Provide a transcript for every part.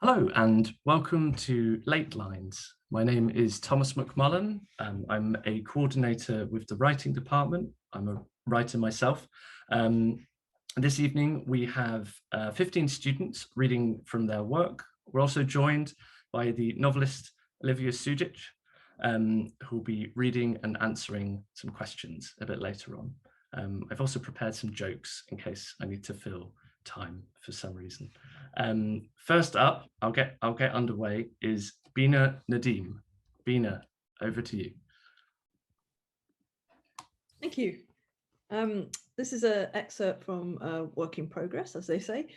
Hello and welcome to Late Lines. My name is Thomas McMullen. I'm a coordinator with the writing department. I'm a writer myself. This evening we have 15 students reading from their work. We're also joined by the novelist Olivia Sudjic, who will be reading and answering some questions a bit later on. I've also prepared some jokes in case I need to fill time for some reason. First up, I'll get underway, is Bina Nadim. Bina, over to you. Thank you. This is an excerpt from Work in Progress, as they say.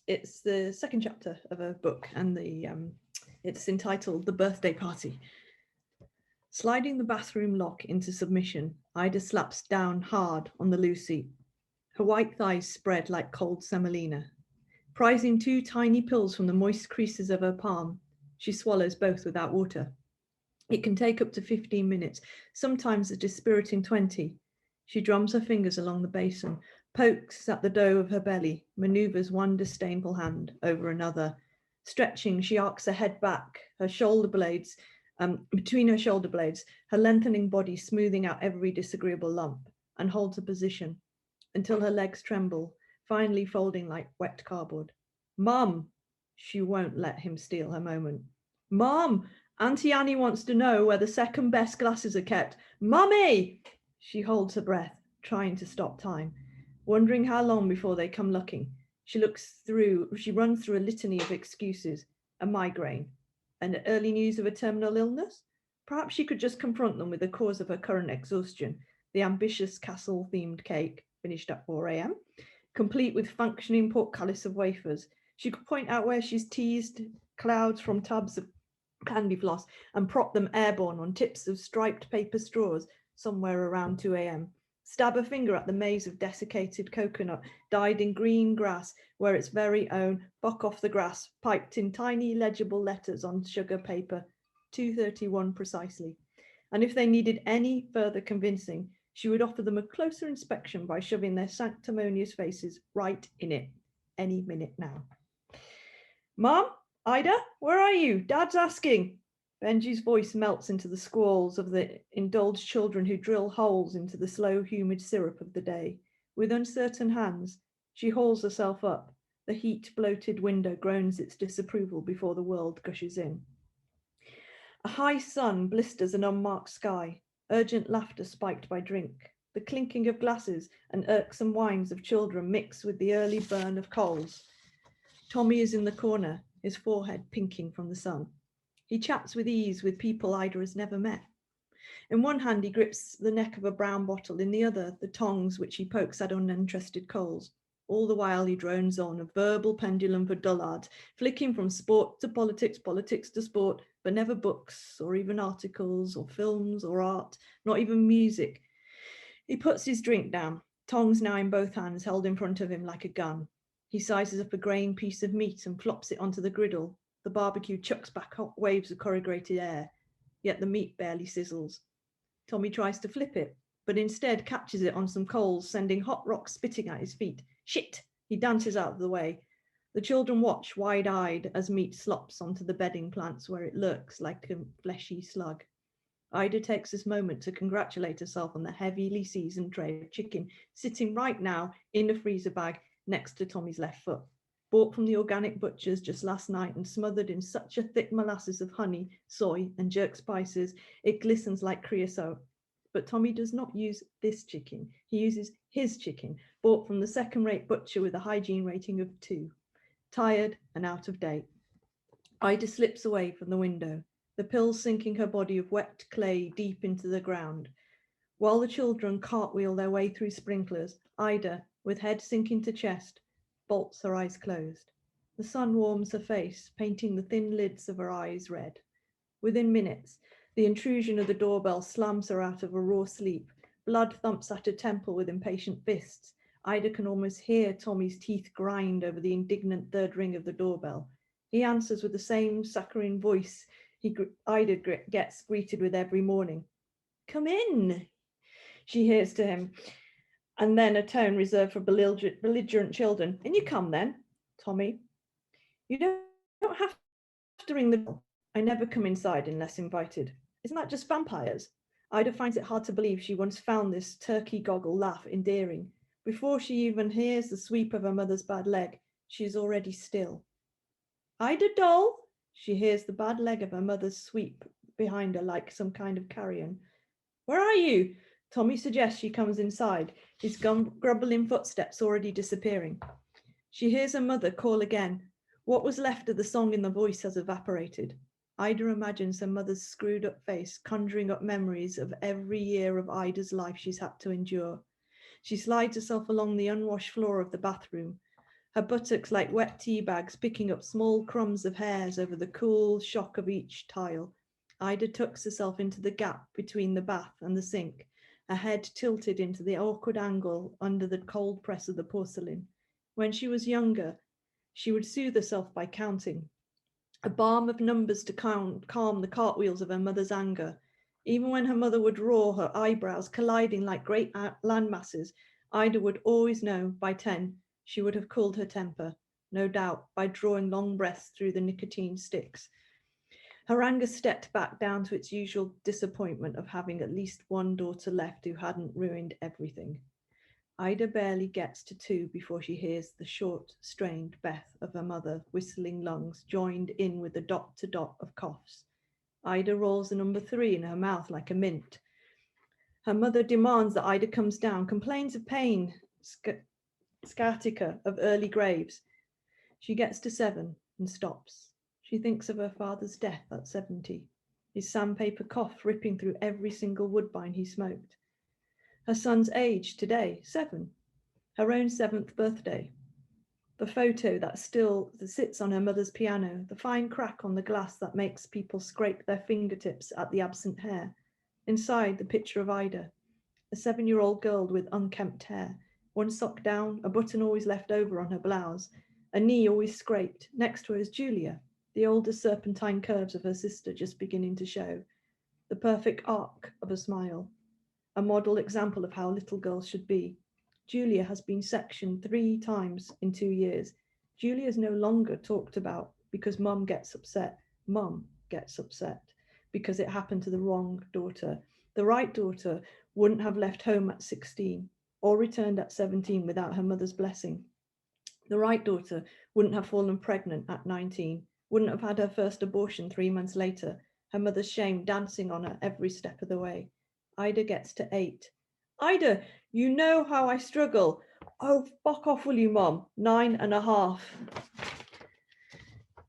It's the second chapter of a book, and it's entitled The Birthday Party. Sliding the bathroom lock into submission, Ida slaps down hard on the loose seat. Her white thighs spread like cold semolina. Prizing two tiny pills from the moist creases of her palm, she swallows both without water. It can take up to 15 minutes, sometimes a dispiriting 20. She drums her fingers along the basin, pokes at the dough of her belly, maneuvers one disdainful hand over another. Stretching, she arcs her head back, her shoulder blades, between her shoulder blades, her lengthening body smoothing out every disagreeable lump, and holds a position until her legs tremble, finally folding like wet cardboard. Mum, she won't let him steal her moment. Mum, Auntie Annie wants to know where the second best glasses are kept. Mummy! She holds her breath, trying to stop time, wondering how long before they come looking. She runs through a litany of excuses, a migraine, and early news of a terminal illness. Perhaps she could just confront them with the cause of her current exhaustion, the ambitious castle-themed cake, finished at 4 a.m., complete with functioning portcullis of wafers. She could point out where she's teased clouds from tubs of candy floss and prop them airborne on tips of striped paper straws somewhere around 2 a.m. Stab a finger at the maze of desiccated coconut dyed in green grass where its very own "buck off the grass" piped in tiny legible letters on sugar paper, 2:31 precisely. And if they needed any further convincing, she would offer them a closer inspection by shoving their sanctimonious faces right in it any minute now. Mom, Ida, where are you? Dad's asking. Benji's voice melts into the squalls of the indulged children who drill holes into the slow, humid syrup of the day. With uncertain hands, she hauls herself up. The heat-bloated window groans its disapproval before the world gushes in. A high sun blisters an unmarked sky, urgent laughter spiked by drink. The clinking of glasses and irksome whines of children mix with the early burn of coals. Tommy is in the corner, his forehead pinking from the sun. He chats with ease with people Ida has never met. In one hand, he grips the neck of a brown bottle, in the other, the tongs which he pokes at uninterested coals. All the while he drones on, a verbal pendulum for dullards, flicking from sport to politics, politics to sport, but never books or even articles or films or art, not even music. He puts his drink down, tongs now in both hands held in front of him like a gun. He sizes up a greying piece of meat and flops it onto the griddle. The barbecue chucks back hot waves of corrugated air, yet the meat barely sizzles. Tommy tries to flip it, but instead catches it on some coals, sending hot rocks spitting at his feet. Shit! He dances out of the way. The children watch wide-eyed as meat slops onto the bedding plants where it lurks like a fleshy slug. Ida takes this moment to congratulate herself on the heavily seasoned tray of chicken sitting right now in a freezer bag next to Tommy's left foot. Bought from the organic butcher's just last night and smothered in such a thick molasses of honey, soy, and jerk spices, it glistens like creosote. But Tommy does not use this chicken. He uses his chicken, bought from the second-rate butcher with a hygiene rating of 2. Tired and out of date. Ida slips away from the window, the pills sinking her body of wet clay deep into the ground. While the children cartwheel their way through sprinklers, Ida, with head sinking to chest, bolts her eyes closed. The sun warms her face, painting the thin lids of her eyes red. Within minutes, the intrusion of the doorbell slams her out of a raw sleep. Blood thumps at her temple with impatient fists. Ida can almost hear Tommy's teeth grind over the indignant third ring of the doorbell. He answers with the same saccharine voice Ida gets greeted with every morning. Come in, she hears to him. And then a tone reserved for belligerent children. In you come then, Tommy. You don't don't have to ring the bell. I never come inside unless invited. Isn't that just vampires? Ida finds it hard to believe she once found this turkey goggle laugh endearing. Before she even hears the sweep of her mother's bad leg, she is already still. Ida doll! She hears the bad leg of her mother's sweep behind her like some kind of carrion. Where are you? Tommy suggests she comes inside, his grumbling footsteps already disappearing. She hears her mother call again. What was left of the song in the voice has evaporated. Ida imagines her mother's screwed up face, conjuring up memories of every year of Ida's life she's had to endure. She slides herself along the unwashed floor of the bathroom, her buttocks like wet tea bags picking up small crumbs of hairs over the cool shock of each tile. Ida tucks herself into the gap between the bath and the sink, her head tilted into the awkward angle under the cold press of the porcelain. When she was younger, she would soothe herself by counting, a balm of numbers to calm the cartwheels of her mother's anger. Even when her mother would roar, her eyebrows colliding like great landmasses, Ida would always know by 10 she would have cooled her temper, no doubt by drawing long breaths through the nicotine sticks. Her anger stepped back down to its usual disappointment of having at least one daughter left who hadn't ruined everything. Ida barely gets to 2 before she hears the short, strained breath of her mother, whistling lungs joined in with the dot-to-dot of coughs. Ida rolls the number 3 in her mouth like a mint. Her mother demands that Ida comes down, complains of pain, sciatica, of early graves. She gets to 7 and stops. She thinks of her father's death at 70, his sandpaper cough ripping through every single woodbine he smoked. Her son's age today, 7, her own 7th birthday. The photo that sits on her mother's piano, the fine crack on the glass that makes people scrape their fingertips at the absent hair. Inside, the picture of Ida, a 7-year-old girl with unkempt hair, one sock down, a button always left over on her blouse, a knee always scraped. Next to her is Julia, the older serpentine curves of her sister just beginning to show, the perfect arc of a smile, a model example of how little girls should be. Julia has been sectioned 3 times in 2 years. Julia is no longer talked about because mum gets upset. Mum gets upset because it happened to the wrong daughter. The right daughter wouldn't have left home at 16 or returned at 17 without her mother's blessing. The right daughter wouldn't have fallen pregnant at 19, wouldn't have had her first abortion 3 months later, her mother's shame dancing on her every step of the way. Ida gets to 8. Ida, you know how I struggle. Oh, fuck off, will you, Mom? 9.5.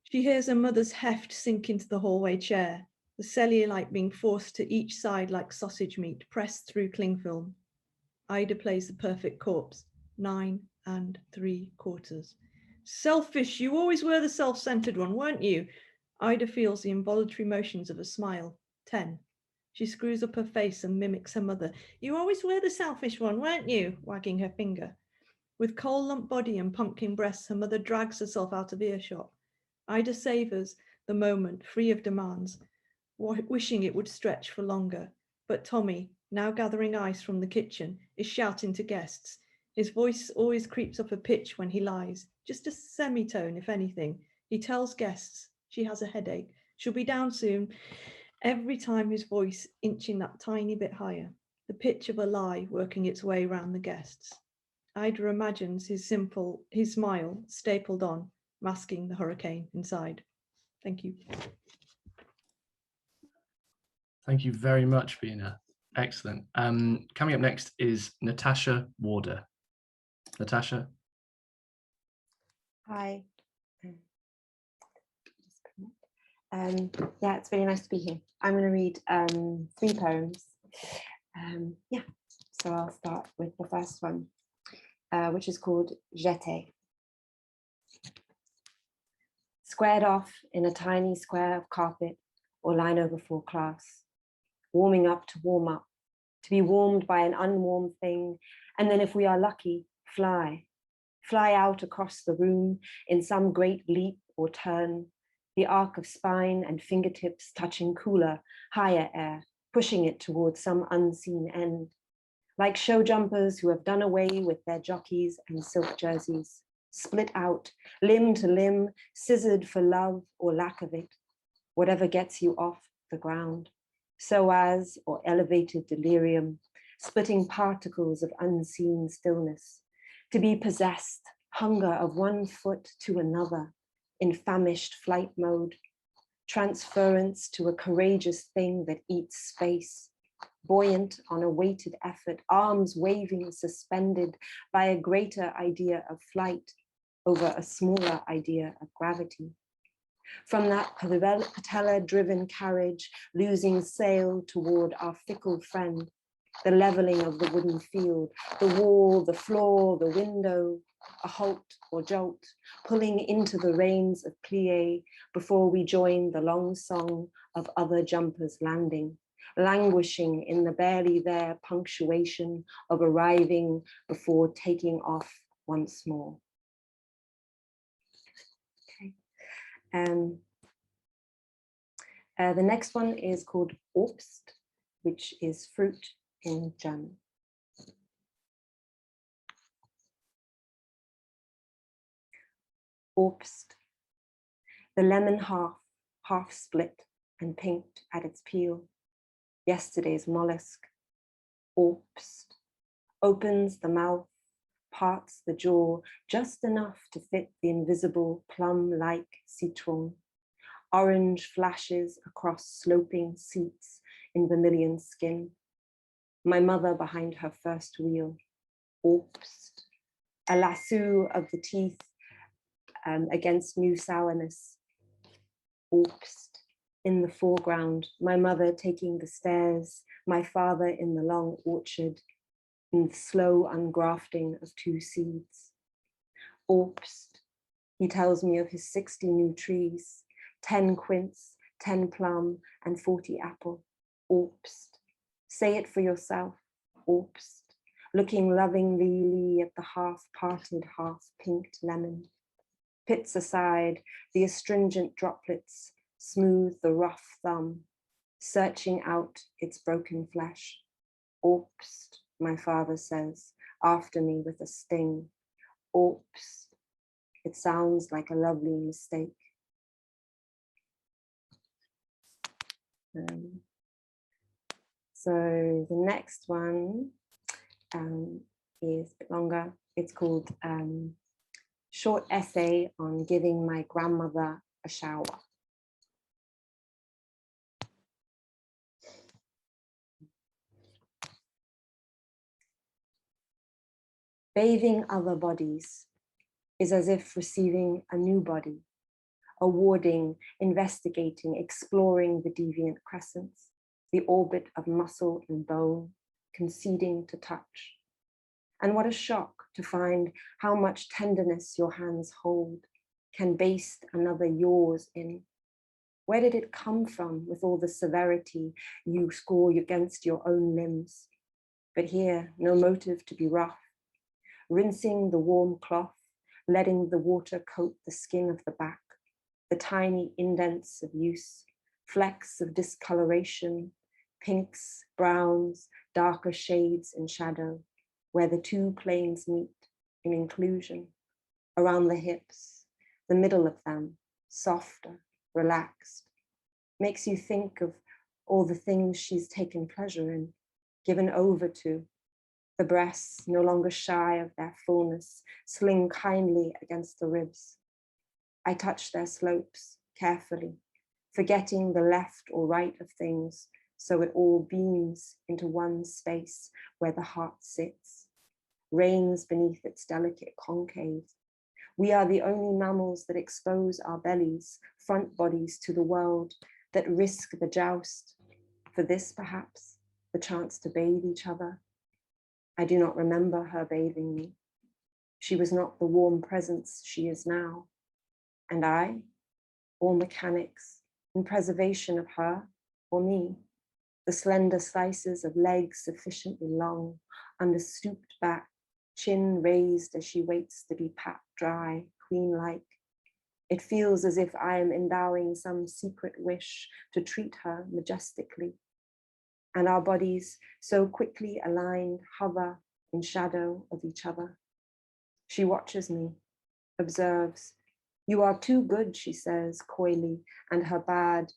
She hears her mother's heft sink into the hallway chair, the cellulite being forced to each side like sausage meat, pressed through cling film. Ida plays the perfect corpse, 9.75. Selfish, you always were the self-centered one, weren't you? Ida feels the involuntary motions of a smile, 10. She screws up her face and mimics her mother. You always were the selfish one, weren't you? Wagging her finger. With coal lump body and pumpkin breasts, her mother drags herself out of earshot. Ida savours the moment, free of demands, wishing it would stretch for longer. But Tommy, now gathering ice from the kitchen, is shouting to guests. His voice always creeps up a pitch when he lies, just a semitone, if anything. He tells guests she has a headache, she'll be down soon. Every time his voice inching that tiny bit higher, the pitch of a lie working its way round the guests. Ida imagines his smile stapled on, masking the hurricane inside. Thank you. Thank you very much, Bina. Excellent. Coming up next is Natasha Warda. Natasha. Hi. Yeah, it's really nice to be here. I'm going to read 3 poems. So I'll start with the first one, which is called J'étais. Squared off in a tiny square of carpet or line over 4 class, warming up to warm up, to be warmed by an unwarmed thing, and then if we are lucky, fly out across the room in some great leap or turn, the arc of spine and fingertips touching cooler, higher air, pushing it towards some unseen end. Like show jumpers who have done away with their jockeys and silk jerseys, split out, limb to limb, scissored for love or lack of it, whatever gets you off the ground, psoas or elevated delirium, splitting particles of unseen stillness, to be possessed, hunger of one foot to another, in famished flight mode, transference to a courageous thing that eats space, buoyant on a weighted effort, arms waving suspended by a greater idea of flight over a smaller idea of gravity. From that patella-driven carriage, losing sail toward our fickle friend, the leveling of the wooden field, the wall, the floor, the window, a halt or jolt, pulling into the reins of plie before we join the long song of other jumpers landing, languishing in the barely there punctuation of arriving before taking off once more. Okay. The next one is called Obst, which is fruit in German. Obst, the lemon half split and pinked at its peel. Yesterday's mollusk. Obst, opens the mouth, parts the jaw just enough to fit the invisible plum-like citron. Orange flashes across sloping seats in vermilion skin. My mother behind her first wheel. Obst, a lasso of the teeth against new sourness. Obst, in the foreground, my mother taking the stairs, my father in the long orchard, in the slow ungrafting of two seeds. Obst, he tells me of his 60 new trees, 10 quince, 10 plum, and 40 apple. Obst, say it for yourself. Obst, looking lovingly at the half-parted, half-pinked lemon. Pits aside, the astringent droplets smooth the rough thumb, searching out its broken flesh. Obst, my father says, after me with a sting. Obst, it sounds like a lovely mistake. So the next one is a bit longer. It's called Short Essay on Giving My Grandmother a Shower. Bathing other bodies is as if receiving a new body, awarding, investigating, exploring the deviant crescents, the orbit of muscle and bone, conceding to touch. And what a shock to find how much tenderness your hands hold can baste another yours in. Where did it come from with all the severity you score against your own limbs? But here, no motive to be rough. Rinsing the warm cloth, letting the water coat the skin of the back, the tiny indents of use, flecks of discoloration, pinks, browns, darker shades in shadow, where the two planes meet in inclusion, around the hips, the middle of them, softer, relaxed, makes you think of all the things she's taken pleasure in, given over to. The breasts, no longer shy of their fullness, sling kindly against the ribs. I touch their slopes carefully, forgetting the left or right of things, so it all beams into one space where the heart sits, reigns beneath its delicate concave. We are the only mammals that expose our bellies, front bodies to the world, that risk the joust. For this, perhaps, the chance to bathe each other. I do not remember her bathing me. She was not the warm presence she is now. And I, all mechanics, in preservation of her or me, the slender slices of legs sufficiently long, under stooped back, chin raised as she waits to be packed dry, queen-like. It feels as if I am endowing some secret wish to treat her majestically. And our bodies, so quickly aligned, hover in shadow of each other. She watches me, observes. You are too good, she says coyly, and her bad.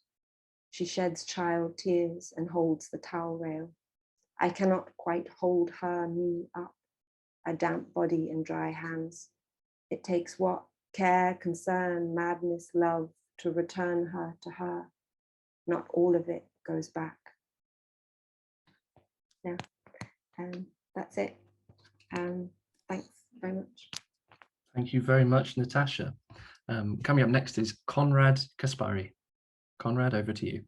She sheds child tears and holds the towel rail. I cannot quite hold her, me up, a damp body and dry hands. It takes what? Care, concern, madness, love to return her to her. Not all of it goes back. Yeah, that's it. Thanks very much. Thank you very much, Natasha. Coming up next is Conrad Kaspari. Conrad, over to you.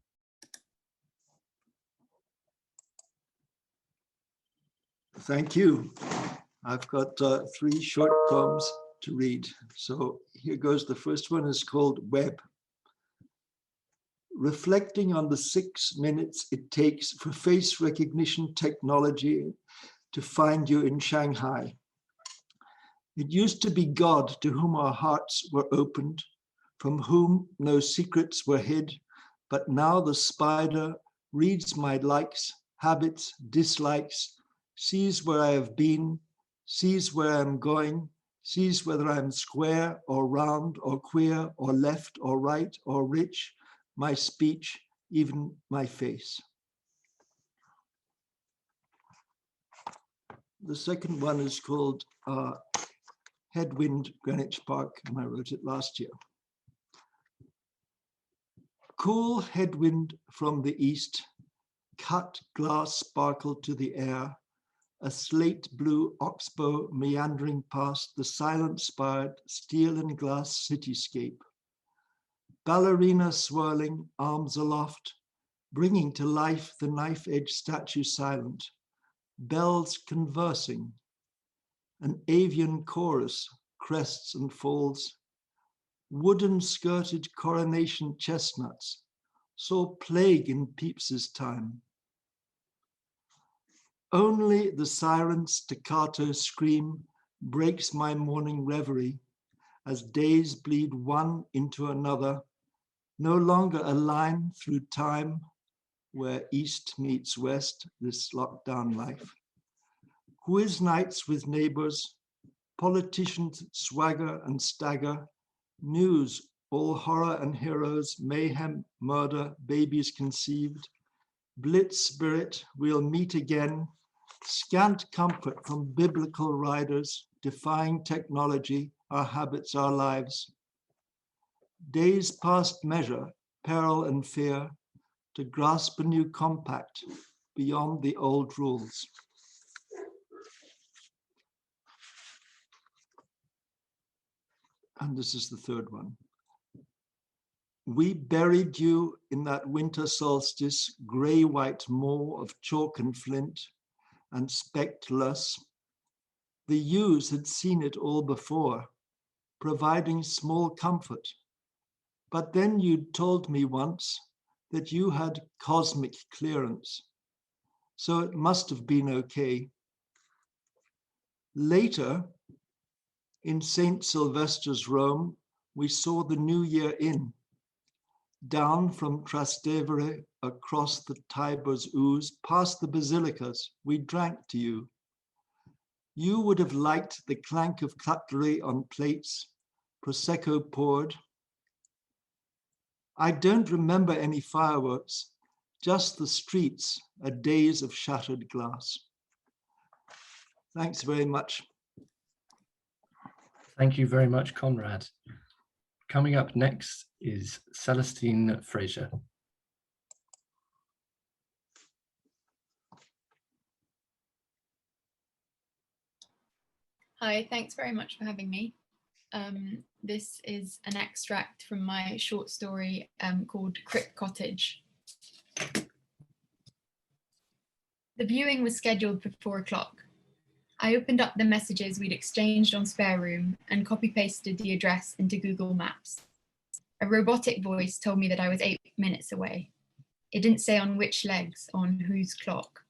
Thank you. I've got 3 short poems to read. So here goes. The first one is called Web. Reflecting on the 6 minutes it takes for face recognition technology to find you in Shanghai. It used to be God to whom our hearts were opened, from whom no secrets were hid, but now the spider reads my likes, habits, dislikes, sees where I have been, sees where I'm going, sees whether I'm square or round or queer or left or right or rich, my speech, even my face. The second one is called Headwind, Greenwich Park, and I wrote it last year. Cool headwind from the east, cut glass sparkled to the air, a slate blue oxbow meandering past the silent-spired steel and glass cityscape. Ballerina swirling, arms aloft, bringing to life the knife-edge statue silent, bells conversing, an avian chorus, crests and falls, wooden skirted coronation chestnuts, saw plague in Pepys's time. Only the siren's staccato scream breaks my morning reverie as days bleed one into another, no longer a line through time where east meets west, this lockdown life. Quiz nights with neighbors, politicians swagger and stagger, news, all horror and heroes, mayhem, murder, babies conceived, blitz spirit, we'll meet again, scant comfort from biblical riders, defying technology, our habits, our lives. Days past measure, peril and fear, to grasp a new compact beyond the old rules. And this is the third one. We buried you in that winter solstice, gray-white moor of chalk and flint, and speckless. The ewes had seen it all before, providing small comfort. But then you'd told me once that you had cosmic clearance, so it must have been okay. Later, in St. Sylvester's, Rome, we saw the New Year in. Down from Trastevere, across the Tiber's ooze, past the basilicas, we drank to you. You would have liked the clank of cutlery on plates, Prosecco poured. I don't remember any fireworks, just the streets, a daze of shattered glass. Thanks very much. Thank you very much, Conrad. Coming up next is Celestine Fraser. Hi, thanks very much for having me. This is an extract from my short story called Crick Cottage. The viewing was scheduled for 4 o'clock. I opened up the messages we'd exchanged on Spare Room and copy-pasted the address into Google Maps. A robotic voice told me that I was 8 minutes away. It didn't say on which legs, on whose clock.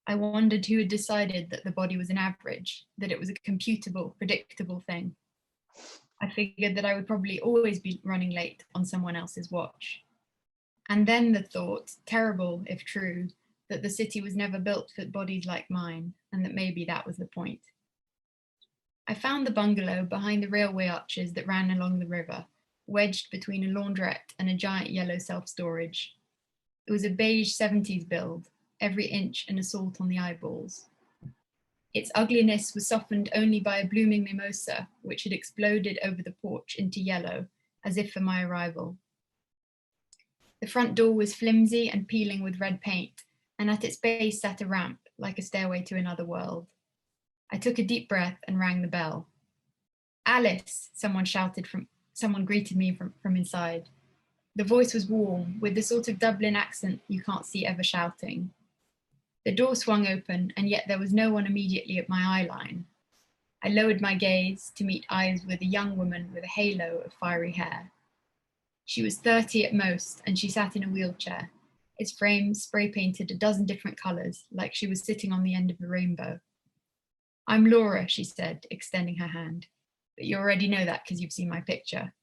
I wondered who had decided that the body was an average, that it was a computable, predictable thing. I figured that I would probably always be running late on someone else's watch. And then the thought, terrible if true, that the city was never built for bodies like mine, and that maybe that was the point. I found the bungalow behind the railway arches that ran along the river, wedged between a laundrette and a giant yellow self-storage. It was a beige 70s build, every inch an assault on the eyeballs. Its ugliness was softened only by a blooming mimosa, which had exploded over the porch into yellow, as if for my arrival. The front door was flimsy and peeling with red paint, and at its base sat a ramp, like a stairway to another world. I took a deep breath and rang the bell. Alice, someone greeted me from inside. The voice was warm, with the sort of Dublin accent you can't see ever shouting. The door swung open, and yet there was no one immediately at my eye line. I lowered my gaze to meet eyes with a young woman with a halo of fiery hair. She was 30 at most, and she sat in a wheelchair, its frame spray painted a dozen different colours, like she was sitting on the end of a rainbow. "I'm Laura," she said, extending her hand, "but you already know that because you've seen my picture."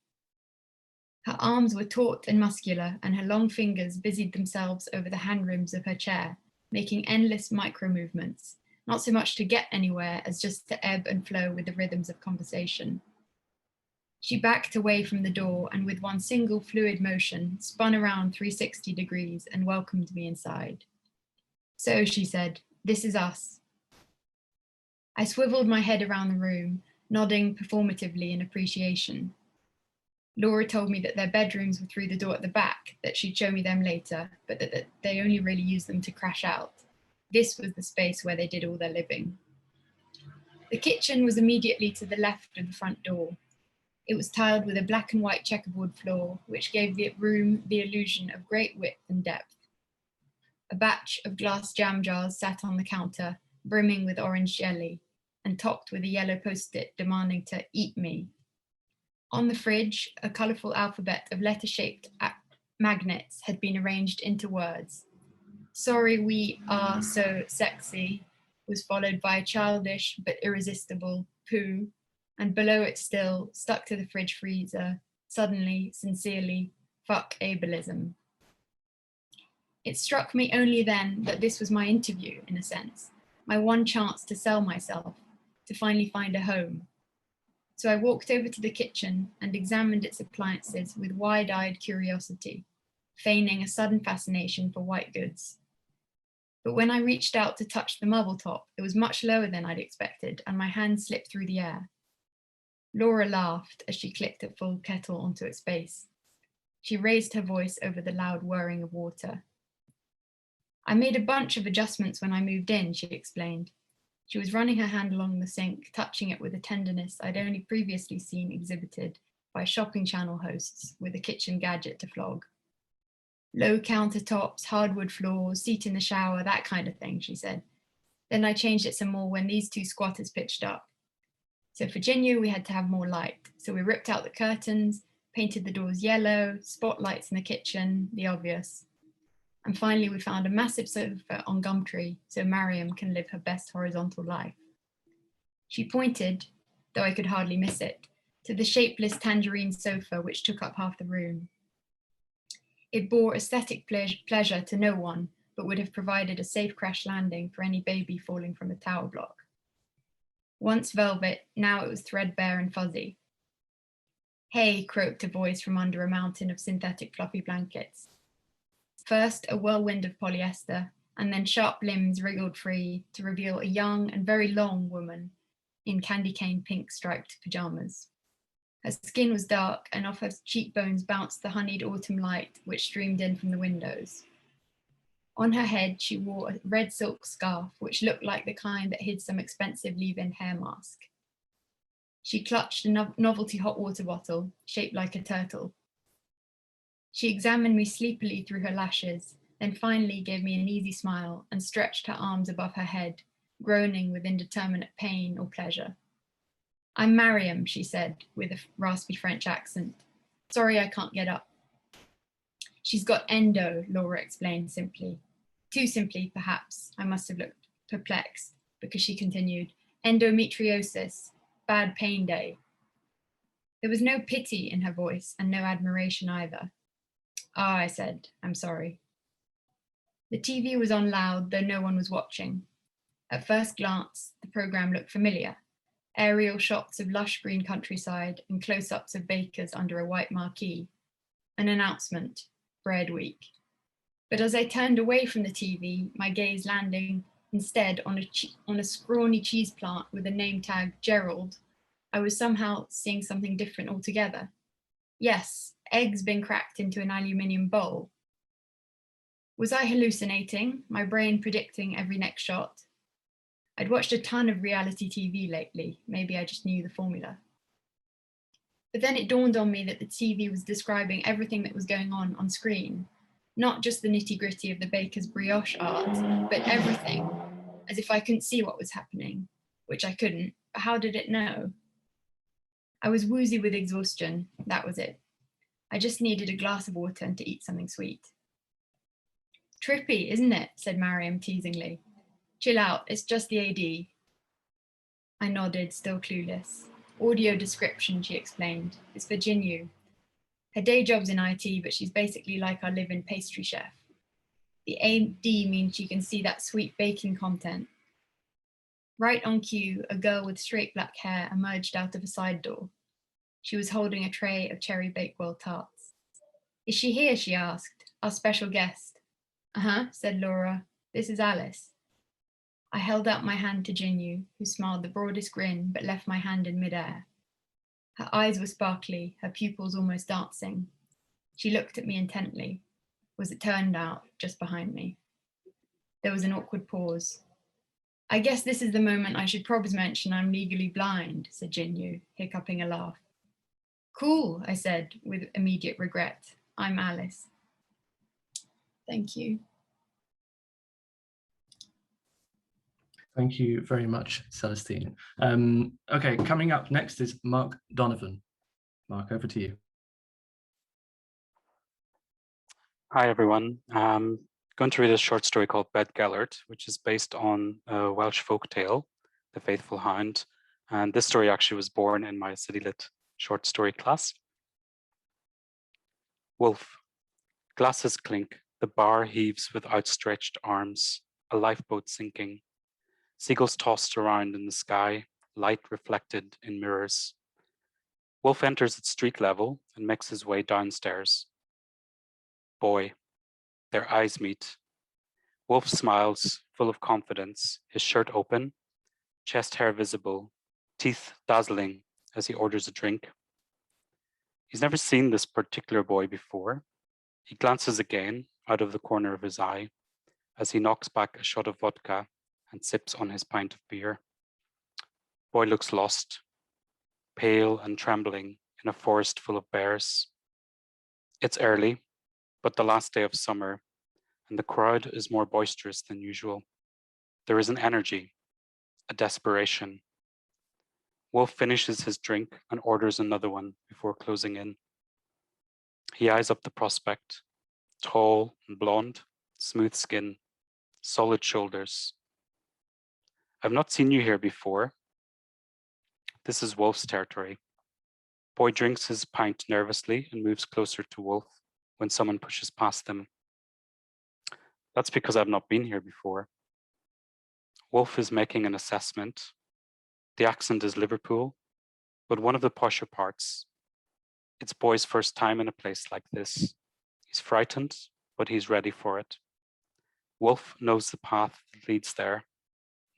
Her arms were taut and muscular, and her long fingers busied themselves over the hand rims of her chair, making endless micro movements, not so much to get anywhere as just to ebb and flow with the rhythms of conversation. She backed away from the door and with one single fluid motion spun around 360 degrees and welcomed me inside. "So," she said, "this is us." I swiveled my head around the room, nodding performatively in appreciation. Laura told me that their bedrooms were through the door at the back, that she'd show me them later, but that they only really used them to crash out. This was the space where they did all their living. The kitchen was immediately to the left of the front door. It was tiled with a black and white checkerboard floor, which gave the room the illusion of great width and depth. A batch of glass jam jars sat on the counter, brimming with orange jelly, and topped with a yellow post-it demanding to eat me. On the fridge, a colourful alphabet of letter-shaped magnets had been arranged into words. "Sorry we are so sexy" was followed by a childish but irresistible poo, and below it still, stuck to the fridge freezer, suddenly, sincerely, "Fuck ableism." It struck me only then that this was my interview, in a sense, my one chance to sell myself, to finally find a home. So I walked over to the kitchen and examined its appliances with wide-eyed curiosity, feigning a sudden fascination for white goods. But when I reached out to touch the marble top, it was much lower than I'd expected, and my hand slipped through the air. Laura laughed as she clicked a full kettle onto its base. She raised her voice over the loud whirring of water. "I made a bunch of adjustments when I moved in," she explained. She was running her hand along the sink, touching it with a tenderness I'd only previously seen exhibited by shopping channel hosts with a kitchen gadget to flog. "Low countertops, hardwood floors, seat in the shower, that kind of thing," she said. "Then I changed it some more when these two squatters pitched up. So for Virginia, we had to have more light. So we ripped out the curtains, painted the doors yellow, spotlights in the kitchen, the obvious. And finally, we found a massive sofa on Gumtree so Mariam can live her best horizontal life." She pointed, though I could hardly miss it, to the shapeless tangerine sofa which took up half the room. It bore aesthetic pleasure to no one, but would have provided a safe crash landing for any baby falling from a tower block. Once velvet, now it was threadbare and fuzzy. "Hey," croaked a voice from under a mountain of synthetic fluffy blankets. First, a whirlwind of polyester, and then sharp limbs wriggled free to reveal a young and very long woman in candy cane pink striped pajamas. Her skin was dark, and off her cheekbones bounced the honeyed autumn light which streamed in from the windows. On her head, she wore a red silk scarf, which looked like the kind that hid some expensive leave-in hair mask. She clutched a novelty hot water bottle, shaped like a turtle. She examined me sleepily through her lashes, then finally gave me an easy smile and stretched her arms above her head, groaning with indeterminate pain or pleasure. "I'm Mariam," she said, with a raspy French accent. "Sorry I can't get up." "She's got endo," Laura explained simply. Too simply, perhaps. I must have looked perplexed, because she continued, "Endometriosis, bad pain day." There was no pity in her voice and no admiration either. "Ah," I said, "I'm sorry." The TV was on loud, though no one was watching. At first glance, the program looked familiar. aerial shots of lush green countryside and close-ups of bakers under a white marquee. An announcement, Bread Week. But as I turned away from the TV, my gaze landing instead on a scrawny cheese plant with a name tag Gerald, I was somehow seeing something different altogether. Yes, eggs being cracked into an aluminium bowl. Was I hallucinating, my brain predicting every next shot? I'd watched a ton of reality TV lately. Maybe I just knew the formula. But then it dawned on me that the TV was describing everything that was going on screen, not just the nitty-gritty of the baker's brioche art, but everything, as if I couldn't see what was happening, which I couldn't, but how did it know? I was woozy with exhaustion, that was it. I just needed a glass of water and to eat something sweet. Trippy, isn't it? Said Mariam teasingly. Chill out, it's just the AD. I nodded, still clueless. Audio description, she explained. It's for Jinyu. Her day job's in IT, but she's basically like our live-in pastry chef. The AD means she can see that sweet baking content. Right on cue, a girl with straight black hair emerged out of a side door. She was holding a tray of cherry bakewell tarts. Is she here? She asked. Our special guest. Uh-huh, said Laura. This is Alice. I held out my hand to Jinyu, who smiled the broadest grin, but left my hand in midair. Her eyes were sparkly, her pupils almost dancing. She looked at me intently. Was it turned out just behind me? There was an awkward pause. I guess this is the moment I should probably mention I'm legally blind, said Jinyu, hiccuping a laugh. Cool, I said, with immediate regret. I'm Alice. Thank you. Thank you very much, Celestine. Okay, coming up next is Mark Donovan. Mark, over to you. Hi, everyone. I'm going to read a short story called Bed Gellert, which is based on a Welsh folk tale, The Faithful Hound. And this story actually was born in my City Lit short story class. Wolf. Glasses clink. The bar heaves with outstretched arms. A lifeboat sinking. Seagulls tossed around in the sky, light reflected in mirrors. Wolf enters at street level and makes his way downstairs. Boy. Their eyes meet. Wolf smiles, full of confidence, his shirt open, chest hair visible, teeth dazzling as he orders a drink. He's never seen this particular boy before. He glances again out of the corner of his eye as he knocks back a shot of vodka and sips on his pint of beer. Boy looks lost, pale and trembling in a forest full of bears. It's early, but the last day of summer, and the crowd is more boisterous than usual. There is an energy, a desperation. Wolf finishes his drink and orders another one before closing in. He eyes up the prospect, tall and blonde, smooth skin, solid shoulders. I've not seen you here before. This is Wolf's territory. Boy drinks his pint nervously and moves closer to Wolf when someone pushes past them. That's because I've not been here before. Wolf is making an assessment. The accent is Liverpool, but one of the posher parts. It's Boy's first time in a place like this. He's frightened, but he's ready for it. Wolf knows the path that leads there.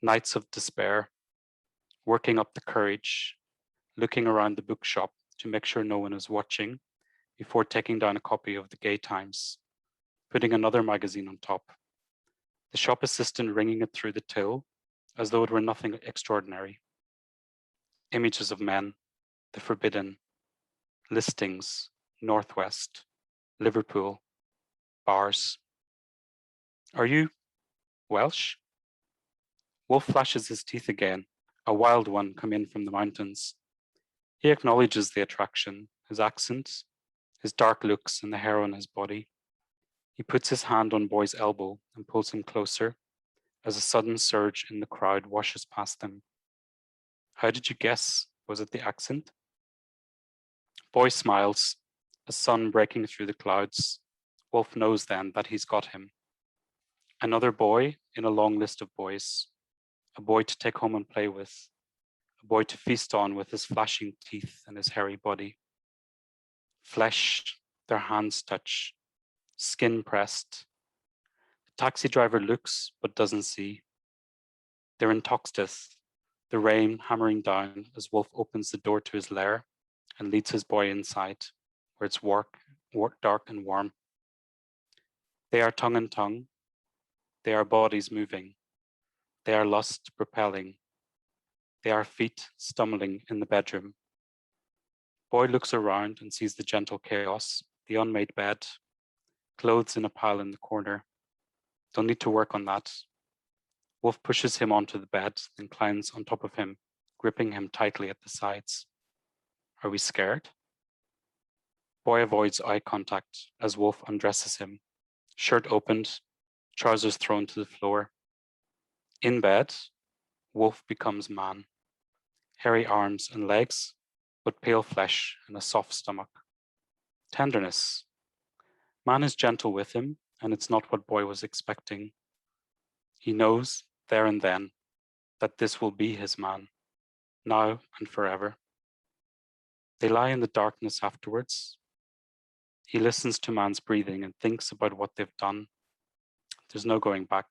Nights of despair, working up the courage, looking around the bookshop to make sure no one is watching before taking down a copy of the Gay Times, putting another magazine on top. The shop assistant ringing it through the till as though it were nothing extraordinary. Images of men, the forbidden, listings, Northwest, Liverpool, bars. Are you Welsh? Wolf flashes his teeth again, a wild one come in from the mountains. He acknowledges the attraction, his accent, his dark looks and the hair on his body. He puts his hand on Boy's elbow and pulls him closer as a sudden surge in the crowd washes past them. How did you guess? Was it the accent? Boy smiles, a sun breaking through the clouds. Wolf knows then that he's got him. Another boy in a long list of boys, a boy to take home and play with, a boy to feast on with his flashing teeth and his hairy body. Flesh, their hands touch, skin pressed. The taxi driver looks but doesn't see. They're in Toxteth, the rain hammering down as Wolf opens the door to his lair and leads his boy inside, where it's dark and warm. They are tongue in tongue. They are bodies moving. They are lust propelling. They are feet stumbling in the bedroom. Boy looks around and sees the gentle chaos, the unmade bed, clothes in a pile in the corner. Don't need to work on that. Wolf pushes him onto the bed, then climbs on top of him, gripping him tightly at the sides. Are we scared? Boy avoids eye contact as Wolf undresses him, shirt opened, trousers thrown to the floor. In bed, Wolf becomes man. Hairy arms and legs, but pale flesh and a soft stomach. Tenderness. Man is gentle with him, and it's not what Boy was expecting. He knows there and then that this will be his man, now and forever. They lie in the darkness afterwards. He listens to man's breathing and thinks about what they've done. There's no going back.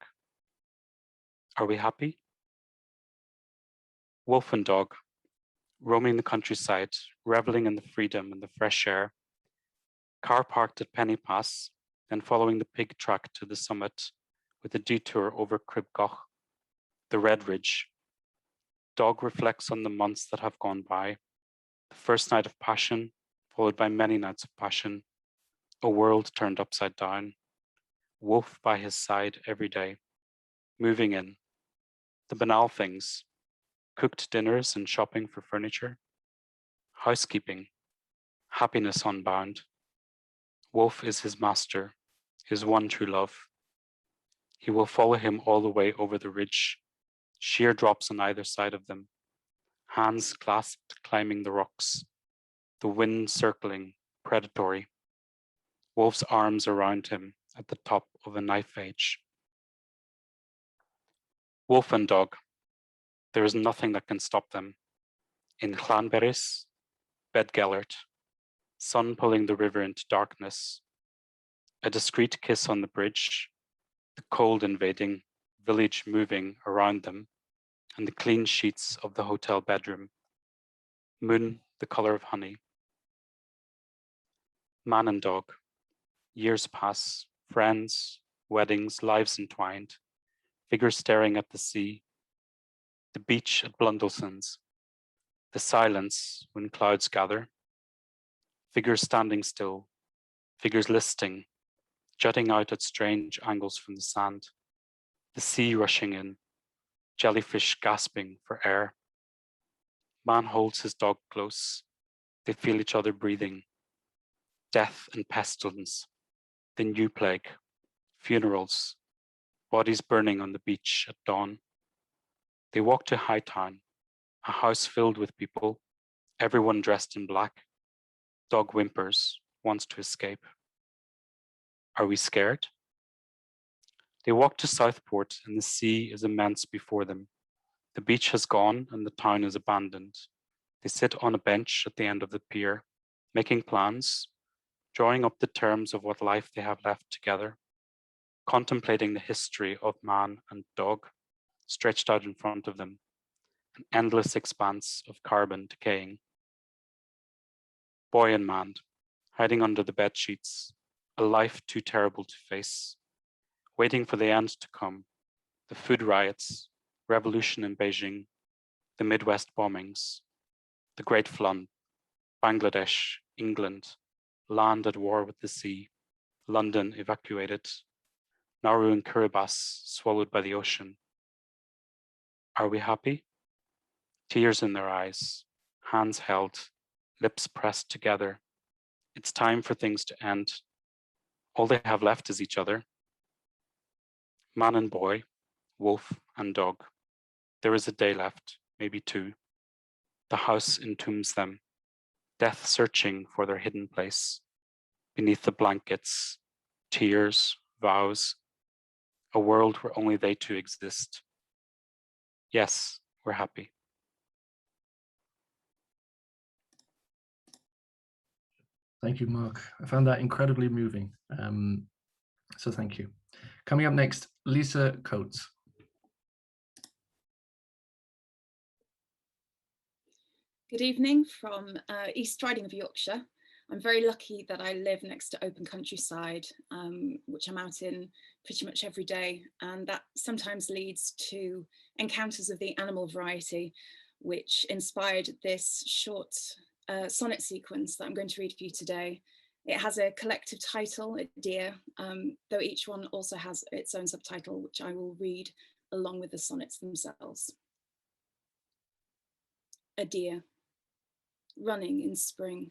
Are we happy? Wolf and dog, roaming the countryside, reveling in the freedom and the fresh air. Car parked at Penny Pass, then following the pig track to the summit with a detour over Cribgoch, the Red Ridge. Dog reflects on the months that have gone by. The first night of passion, followed by many nights of passion. A world turned upside down. Wolf by his side every day, moving in. The banal things, cooked dinners and shopping for furniture. Housekeeping, happiness unbound. Wolf is his master, his one true love. He will follow him all the way over the ridge, sheer drops on either side of them, hands clasped climbing the rocks, the wind circling, predatory. Wolf's arms around him at the top of a knife edge. Wolf and dog, there is nothing that can stop them. In Llanberis, Bedgellert, sun pulling the river into darkness, a discreet kiss on the bridge, the cold invading, village moving around them, and the clean sheets of the hotel bedroom, moon the color of honey. Man and dog, years pass, friends, weddings, lives entwined, figures staring at the sea, the beach at Blundellson's, the silence when clouds gather, figures standing still, figures listing, jutting out at strange angles from the sand, the sea rushing in, jellyfish gasping for air. Man holds his dog close. They feel each other breathing. Death and pestilence, the new plague, funerals, bodies burning on the beach at dawn. They walk to Hightown, a house filled with people, everyone dressed in black. Dog whimpers, wants to escape. Are we scared? They walk to Southport and the sea is immense before them. The beach has gone and the town is abandoned. They sit on a bench at the end of the pier, making plans, drawing up the terms of what life they have left together, contemplating the history of man and dog stretched out in front of them, an endless expanse of carbon decaying. Boy and man, hiding under the bed sheets, a life too terrible to face, waiting for the end to come, the food riots, revolution in Beijing, the Midwest bombings, the Great Flood, Bangladesh, England, land at war with the sea, London evacuated, Nauru and Kiribati swallowed by the ocean. Are we happy? Tears in their eyes, hands held, lips pressed together. It's time for things to end. All they have left is each other. Man and boy, wolf and dog. There is a day left, maybe two. The house entombs them, death searching for their hidden place. Beneath the blankets, tears, vows, a world where only they two exist. Yes, we're happy. Thank you, Mark. I found that incredibly moving. So thank you. Coming up next, Lisa Coates. Good evening from East Riding of Yorkshire. I'm very lucky that I live next to open countryside, which I'm out in pretty much every day. And that sometimes leads to encounters of the animal variety, which inspired this short sonnet sequence that I'm going to read for you today. It has a collective title, A Deer, though each one also has its own subtitle, which I will read along with the sonnets themselves. A deer, running in spring.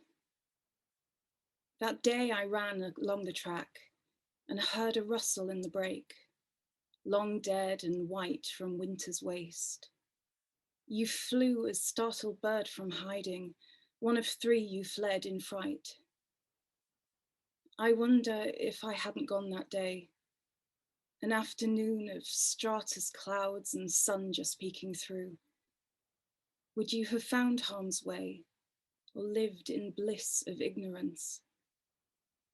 That day I ran along the track and heard a rustle in the brake, long dead and white from winter's waste. You flew as startled bird from hiding, one of three you fled in fright. I wonder if I hadn't gone that day, an afternoon of stratus clouds and sun just peeking through. Would you have found harm's way or lived in bliss of ignorance?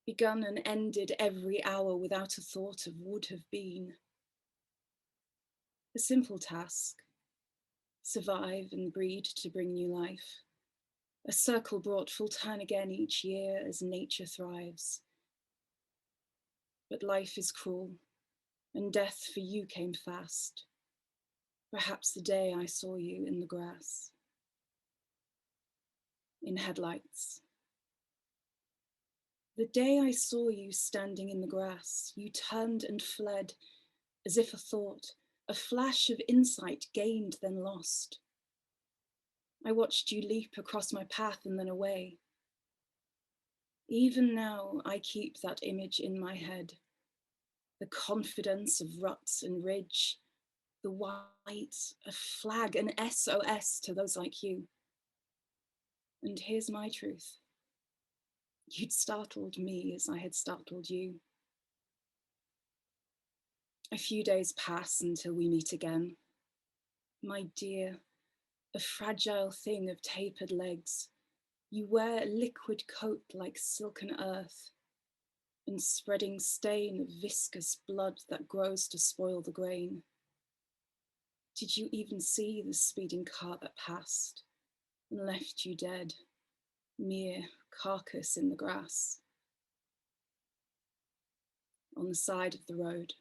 Begun and ended every hour without a thought of would have been. A simple task, survive and breed to bring new life. A circle brought full turn again each year as nature thrives. But life is cruel, and death for you came fast. Perhaps the day I saw you in the grass. In headlights. The day I saw you standing in the grass, you turned and fled as if a thought, a flash of insight gained then lost. I watched you leap across my path and then away. Even now, I keep that image in my head. The confidence of ruts and ridge, the white, a flag, an SOS to those like you. And here's my truth. You'd startled me as I had startled you. A few days pass until we meet again. My dear, a fragile thing of tapered legs, you wear a liquid coat like silken earth, and spreading stain of viscous blood that grows to spoil the grain. Did you even see the speeding car that passed and left you dead, mere carcass in the grass? On the side of the road,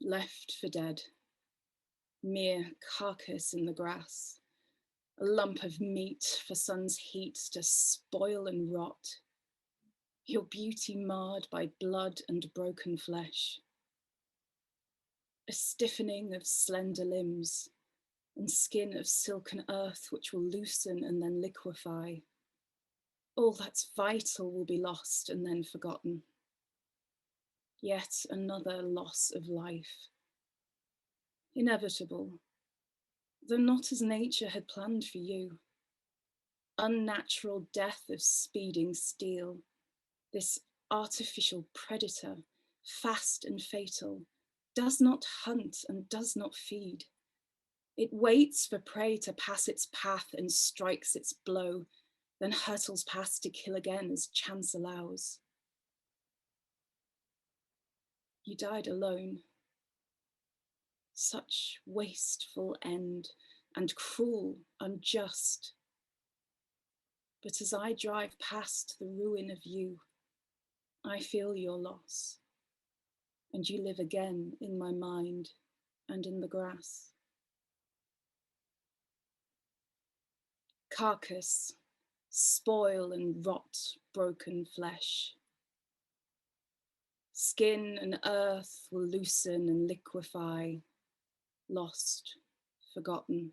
left for dead, mere carcass in the grass, a lump of meat for sun's heat to spoil and rot, your beauty marred by blood and broken flesh, a stiffening of slender limbs and skin of silken earth which will loosen and then liquefy. All that's vital will be lost and then forgotten. Yet another loss of life. Inevitable, though not as nature had planned for you. Unnatural death of speeding steel, this artificial predator, fast and fatal, does not hunt and does not feed. It waits for prey to pass its path and strikes its blow, then hurtles past to kill again as chance allows. You died alone. Such wasteful end, and cruel, unjust. But as I drive past the ruin of you, I feel your loss, and you live again in my mind and in the grass. Carcass, spoil and rot broken flesh. Skin and earth will loosen and liquefy, lost, forgotten.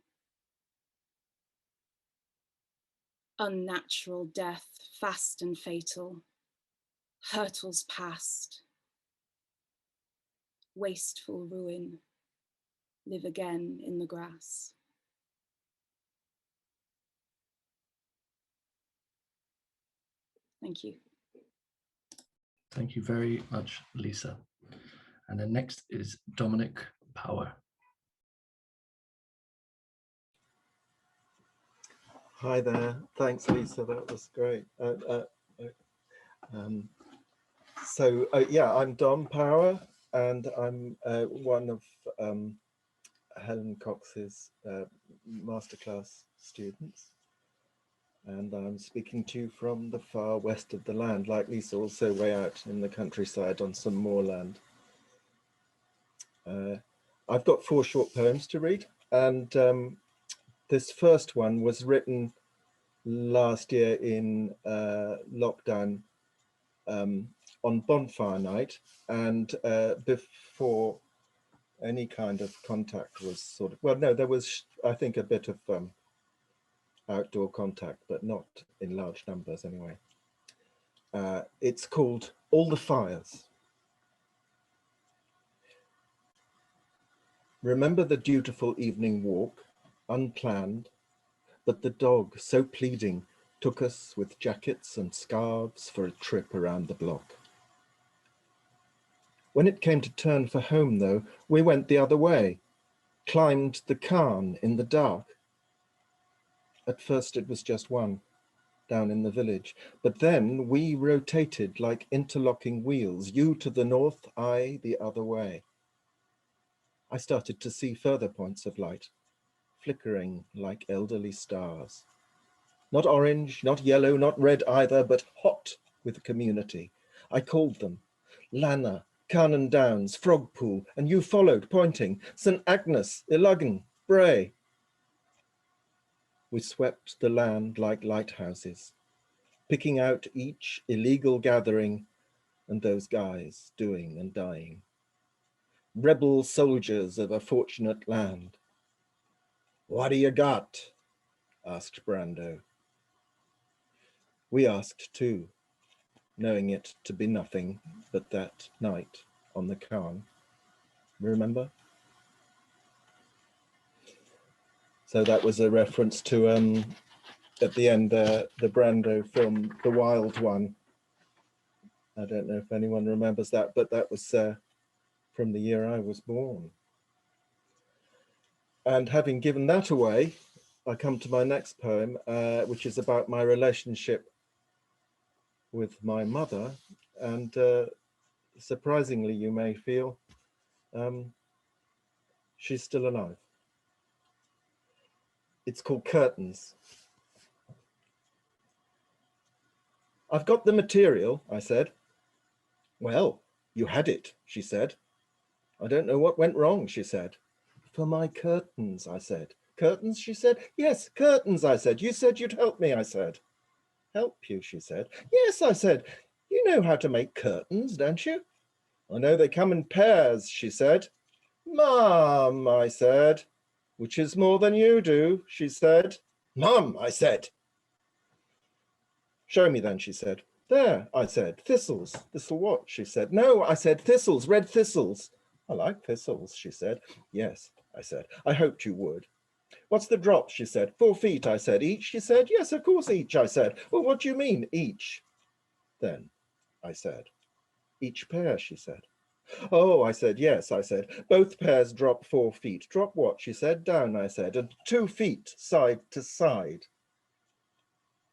Unnatural death, fast and fatal, hurtles past. Wasteful ruin, live again in the grass. Thank you. Thank you very much, Lisa. And then next is Dominic Power. Hi there. Thanks, Lisa. That was great. Yeah, I'm Dom Power, and I'm one of Helen Cox's masterclass students. And I'm speaking to you from the far west of the land, like Lisa, also way out in the countryside on some moorland. I've got 4 short poems to read, and this first one was written last year in lockdown on bonfire night, and before any kind of contact was sort of, well, no, there was, I think, a bit of outdoor contact, but not in large numbers anyway. It's called All the Fires. Remember the dutiful evening walk, unplanned, but the dog, so pleading, took us with jackets and scarves for a trip around the block. When it came to turn for home, though, we went the other way, climbed the cairn in the dark. At first it was just one, down in the village, but then we rotated like interlocking wheels, you to the north, I the other way. I started to see further points of light, flickering like elderly stars. Not orange, not yellow, not red either, but hot with community. I called them Lana, Carnan Downs, Frogpool, and you followed, pointing, St. Agnes, Illugan, Bray. We swept the land like lighthouses, picking out each illegal gathering and those guys doing and dying. Rebel soldiers of a fortunate land. What do you got? Asked Brando. We asked too, knowing it to be nothing but that night on the cairn. Remember? So that was a reference to, at the end, the Brando film, The Wild One. I don't know if anyone remembers that, but that was from the year I was born. And having given that away, I come to my next poem, which is about my relationship with my mother. And surprisingly, you may feel, she's still alive. It's called Curtains. I've got the material, I said. Well, you had it, she said. I don't know what went wrong, she said. For my curtains, I said. Curtains, she said. Yes, curtains, I said. You said you'd help me, I said. Help you, she said. Yes, I said. You know how to make curtains, don't you? I know they come in pairs, she said. Mum, I said. Which is more than you do, she said. Mum, I said. Show me then, she said. There, I said. Thistles. Thistle what? She said. No, I said, thistles, red thistles. I like thistles, she said. Yes, I said. I hoped you would. What's the drop, she said. 4 feet, I said. Each, she said. Yes, of course, each, I said. Well, what do you mean, each? Then, I said. Each pair, she said. Oh, I said, yes, I said. Both pairs drop 4 feet. Drop what, she said. Down, I said. And 2 feet, side to side.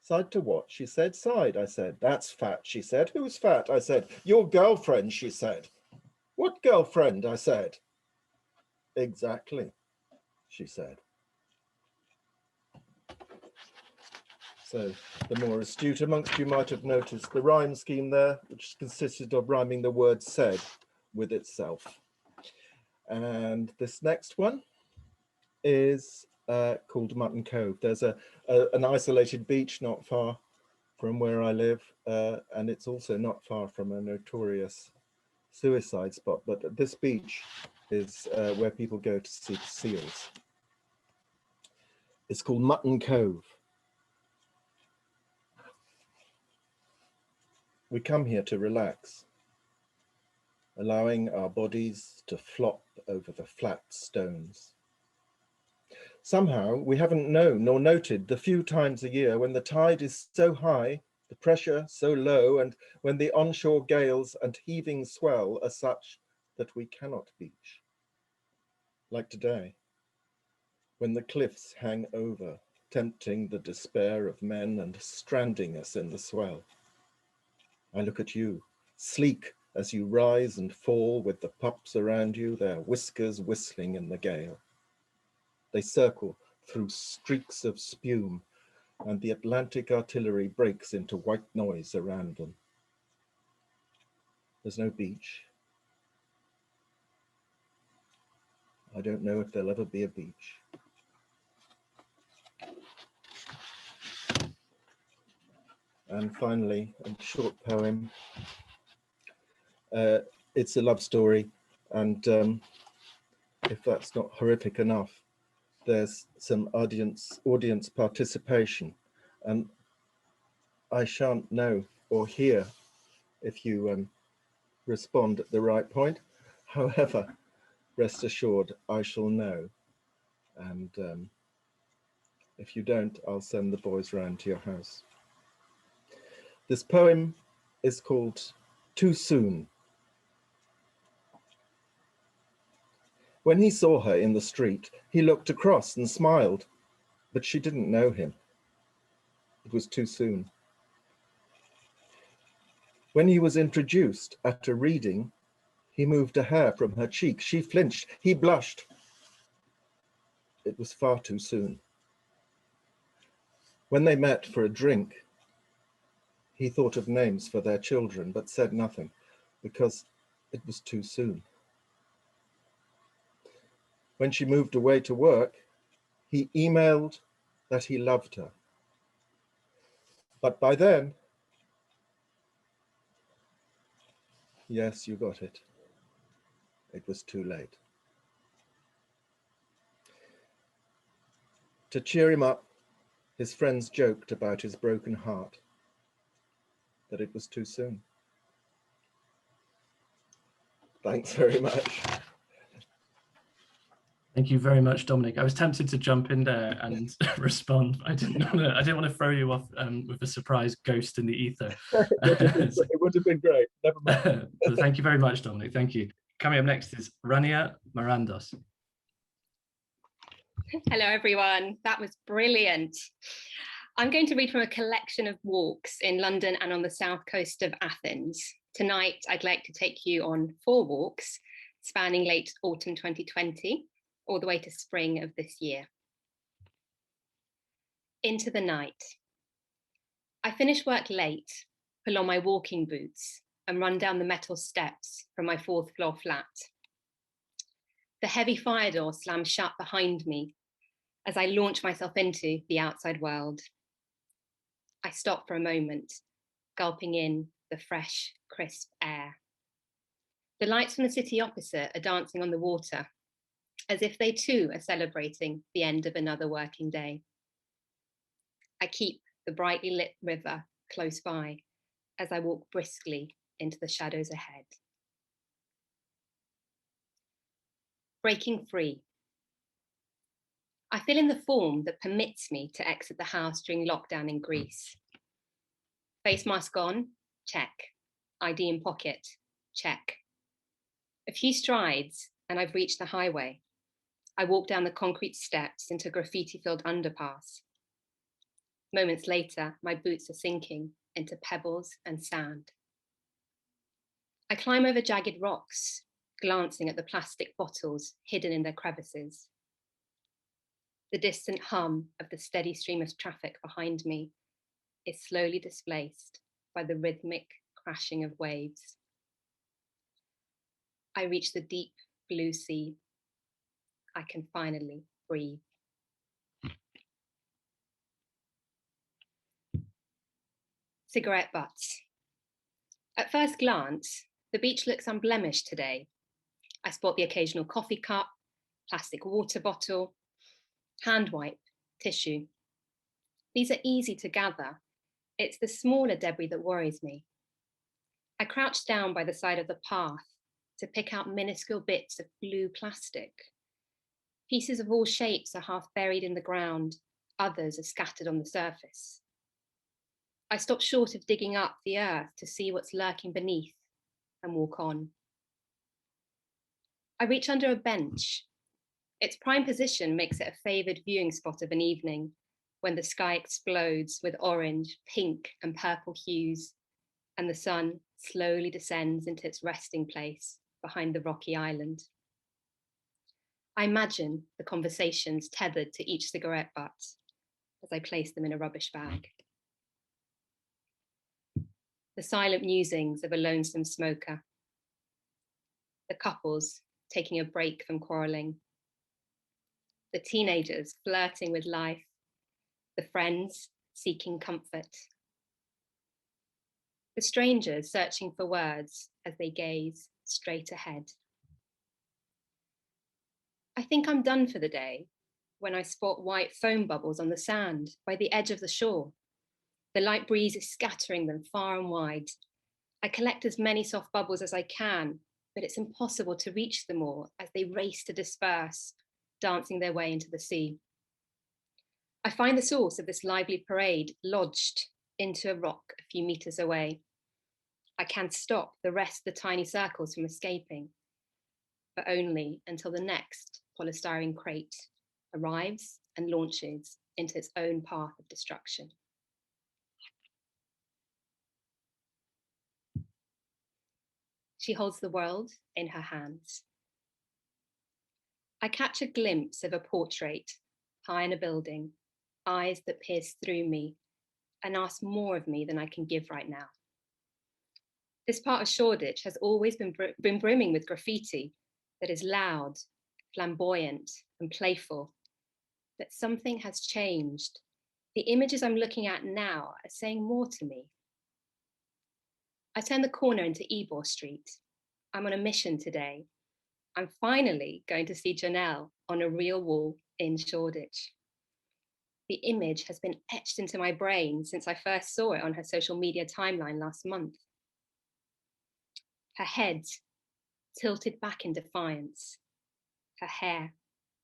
Side to what? She said. Side, I said. That's fat, she said. Who's fat? I said. Your girlfriend, she said. What girlfriend? I said. Exactly, she said. So the more astute amongst you might have noticed the rhyme scheme there, which consisted of rhyming the word said with itself. And this next one is called Mutton Cove. There's an isolated beach not far from where I live, and it's also not far from a notorious suicide spot, but this beach is where people go to see the seals. It's called Mutton Cove. We come here to relax, allowing our bodies to flop over the flat stones. Somehow we haven't known nor noted the few times a year when the tide is so high, the pressure so low, and when the onshore gales and heaving swell are such that we cannot beach. Like today, when the cliffs hang over tempting the despair of men and stranding us in the swell. I look at you, sleek as you rise and fall with the pups around you, their whiskers whistling in the gale. They circle through streaks of spume, and the Atlantic artillery breaks into white noise around them. There's no beach. I don't know if there'll ever be a beach. And finally, a short poem. It's a love story, and if that's not horrific enough, there's some audience participation, and I shan't know or hear if you respond at the right point. However, rest assured, I shall know, and if you don't, I'll send the boys round to your house. This poem is called Too Soon. When he saw her in the street, he looked across and smiled, but she didn't know him. It was too soon. When he was introduced at a reading, he moved a hair from her cheek. She flinched, he blushed. It was far too soon. When they met for a drink, he thought of names for their children, but said nothing because it was too soon. When she moved away to work, he emailed that he loved her. But by then, yes, you got it. It was too late. To cheer him up, his friends joked about his broken heart, that it was too soon. Thanks very much. Thank you very much, Dominic. I was tempted to jump in there and respond. I didn't want to throw you off with a surprise ghost in the ether. It would have been great. Never mind. So thank you very much, Dominic. Thank you. Coming up next is Rania Mirandos. Hello, everyone. That was brilliant. I'm going to read from a collection of walks in London and on the south coast of Athens. Tonight, I'd like to take you on 4 walks spanning late autumn 2020 all the way to spring of this year. Into the night. I finish work late, pull on my walking boots and run down the metal steps from my 4th floor flat. The heavy fire door slams shut behind me as I launch myself into the outside world. I stop for a moment, gulping in the fresh, crisp air. The lights from the city opposite are dancing on the water, as if they too are celebrating the end of another working day. I keep the brightly lit river close by as I walk briskly into the shadows ahead. Breaking free. I fill in the form that permits me to exit the house during lockdown in Greece. Face mask on, check. ID in pocket, check. A few strides and I've reached the highway. I walk down the concrete steps into graffiti-filled underpass. Moments later, my boots are sinking into pebbles and sand. I climb over jagged rocks, glancing at the plastic bottles hidden in their crevices. The distant hum of the steady stream of traffic behind me is slowly displaced by the rhythmic crashing of waves. I reach the deep blue sea. I can finally breathe. Cigarette butts. At first glance, the beach looks unblemished today. I spot the occasional coffee cup, plastic water bottle, hand wipe, tissue. These are easy to gather. It's the smaller debris that worries me. I crouch down by the side of the path to pick out minuscule bits of blue plastic. Pieces of all shapes are half buried in the ground, others are scattered on the surface. I stop short of digging up the earth to see what's lurking beneath and walk on. I reach under a bench. Its prime position makes it a favoured viewing spot of an evening, when the sky explodes with orange, pink, and purple hues, and the sun slowly descends into its resting place behind the rocky island. I imagine the conversations tethered to each cigarette butt as I place them in a rubbish bag. The silent musings of a lonesome smoker. The couples taking a break from quarreling. The teenagers flirting with life. The friends seeking comfort. The strangers searching for words as they gaze straight ahead. I think I'm done for the day when I spot white foam bubbles on the sand by the edge of the shore. The light breeze is scattering them far and wide. I collect as many soft bubbles as I can, but it's impossible to reach them all as they race to disperse, dancing their way into the sea. I find the source of this lively parade lodged into a rock a few meters away. I can stop the rest of the tiny circles from escaping, but only until the next polystyrene crate arrives and launches into its own path of destruction. She holds the world in her hands. I catch a glimpse of a portrait high in a building, eyes that pierce through me and ask more of me than I can give right now. This part of Shoreditch has always been brimming with graffiti that is loud, flamboyant, and playful, but something has changed. The images I'm looking at now are saying more to me. I turn the corner into Ebor Street. I'm on a mission today. I'm finally going to see Janelle on a real wall in Shoreditch. The image has been etched into my brain since I first saw it on her social media timeline last month. Her head tilted back in defiance, her hair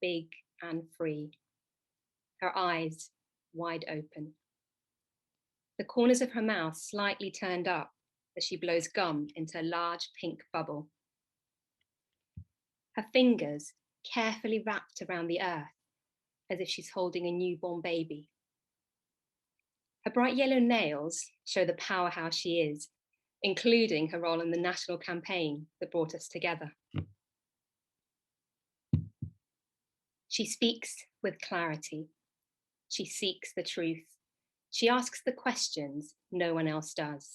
big and free, her eyes wide open. The corners of her mouth slightly turned up as she blows gum into a large pink bubble. Her fingers carefully wrapped around the earth as if she's holding a newborn baby. Her bright yellow nails show the powerhouse she is, including her role in the national campaign that brought us together. She speaks with clarity. She seeks the truth. She asks the questions no one else does.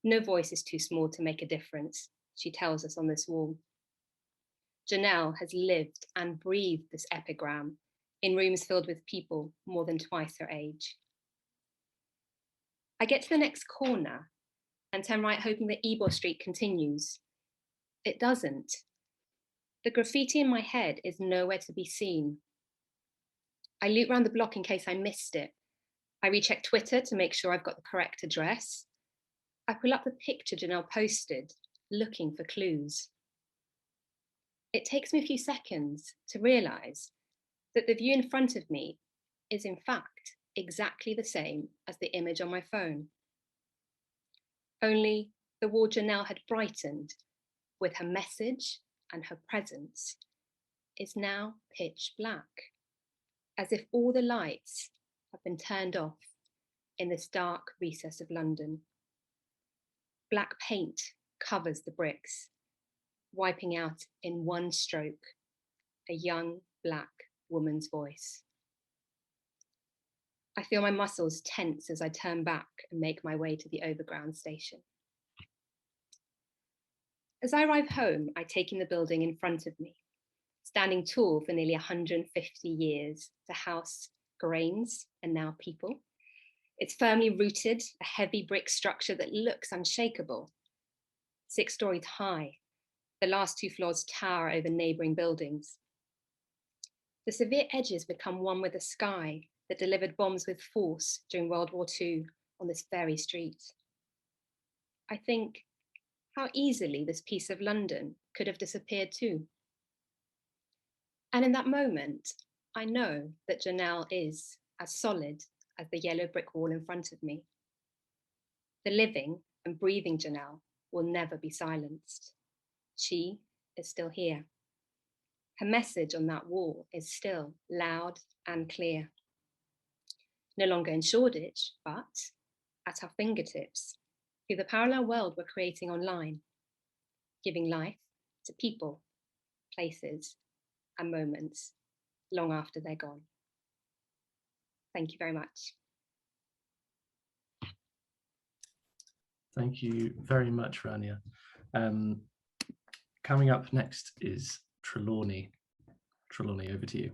No voice is too small to make a difference, she tells us on this wall. Janelle has lived and breathed this epigram in rooms filled with people more than twice her age. I get to the next corner and turn right, hoping that Ebor Street continues. It doesn't. The graffiti in my head is nowhere to be seen. I loop around the block in case I missed it. I recheck Twitter to make sure I've got the correct address. I pull up the picture Janelle posted, looking for clues. It takes me a few seconds to realise that the view in front of me is in fact exactly the same as the image on my phone. Only the wall Janelle had brightened with her message and her presence is now pitch black, as if all the lights have been turned off in this dark recess of London. Black paint covers the bricks, wiping out in one stroke a young black woman's voice. I feel my muscles tense as I turn back and make my way to the overground station. As I arrive home, I take in the building in front of me, standing tall for nearly 150 years to house grains and now people. It's firmly rooted, a heavy brick structure that looks unshakable. 6 stories high, the last 2 floors tower over neighbouring buildings. The severe edges become one with the sky that delivered bombs with force during World War II on this very street. I think how easily this piece of London could have disappeared too. And in that moment, I know that Janelle is as solid as the yellow brick wall in front of me. The living and breathing Janelle will never be silenced. She is still here. Her message on that wall is still loud and clear. no longer in Shoreditch, but at our fingertips, through the parallel world we're creating online, giving life to people, places, and moments long after they're gone. Thank you very much. Thank you very much, Rania. Coming up next is Trelawney. Trelawney, over to you.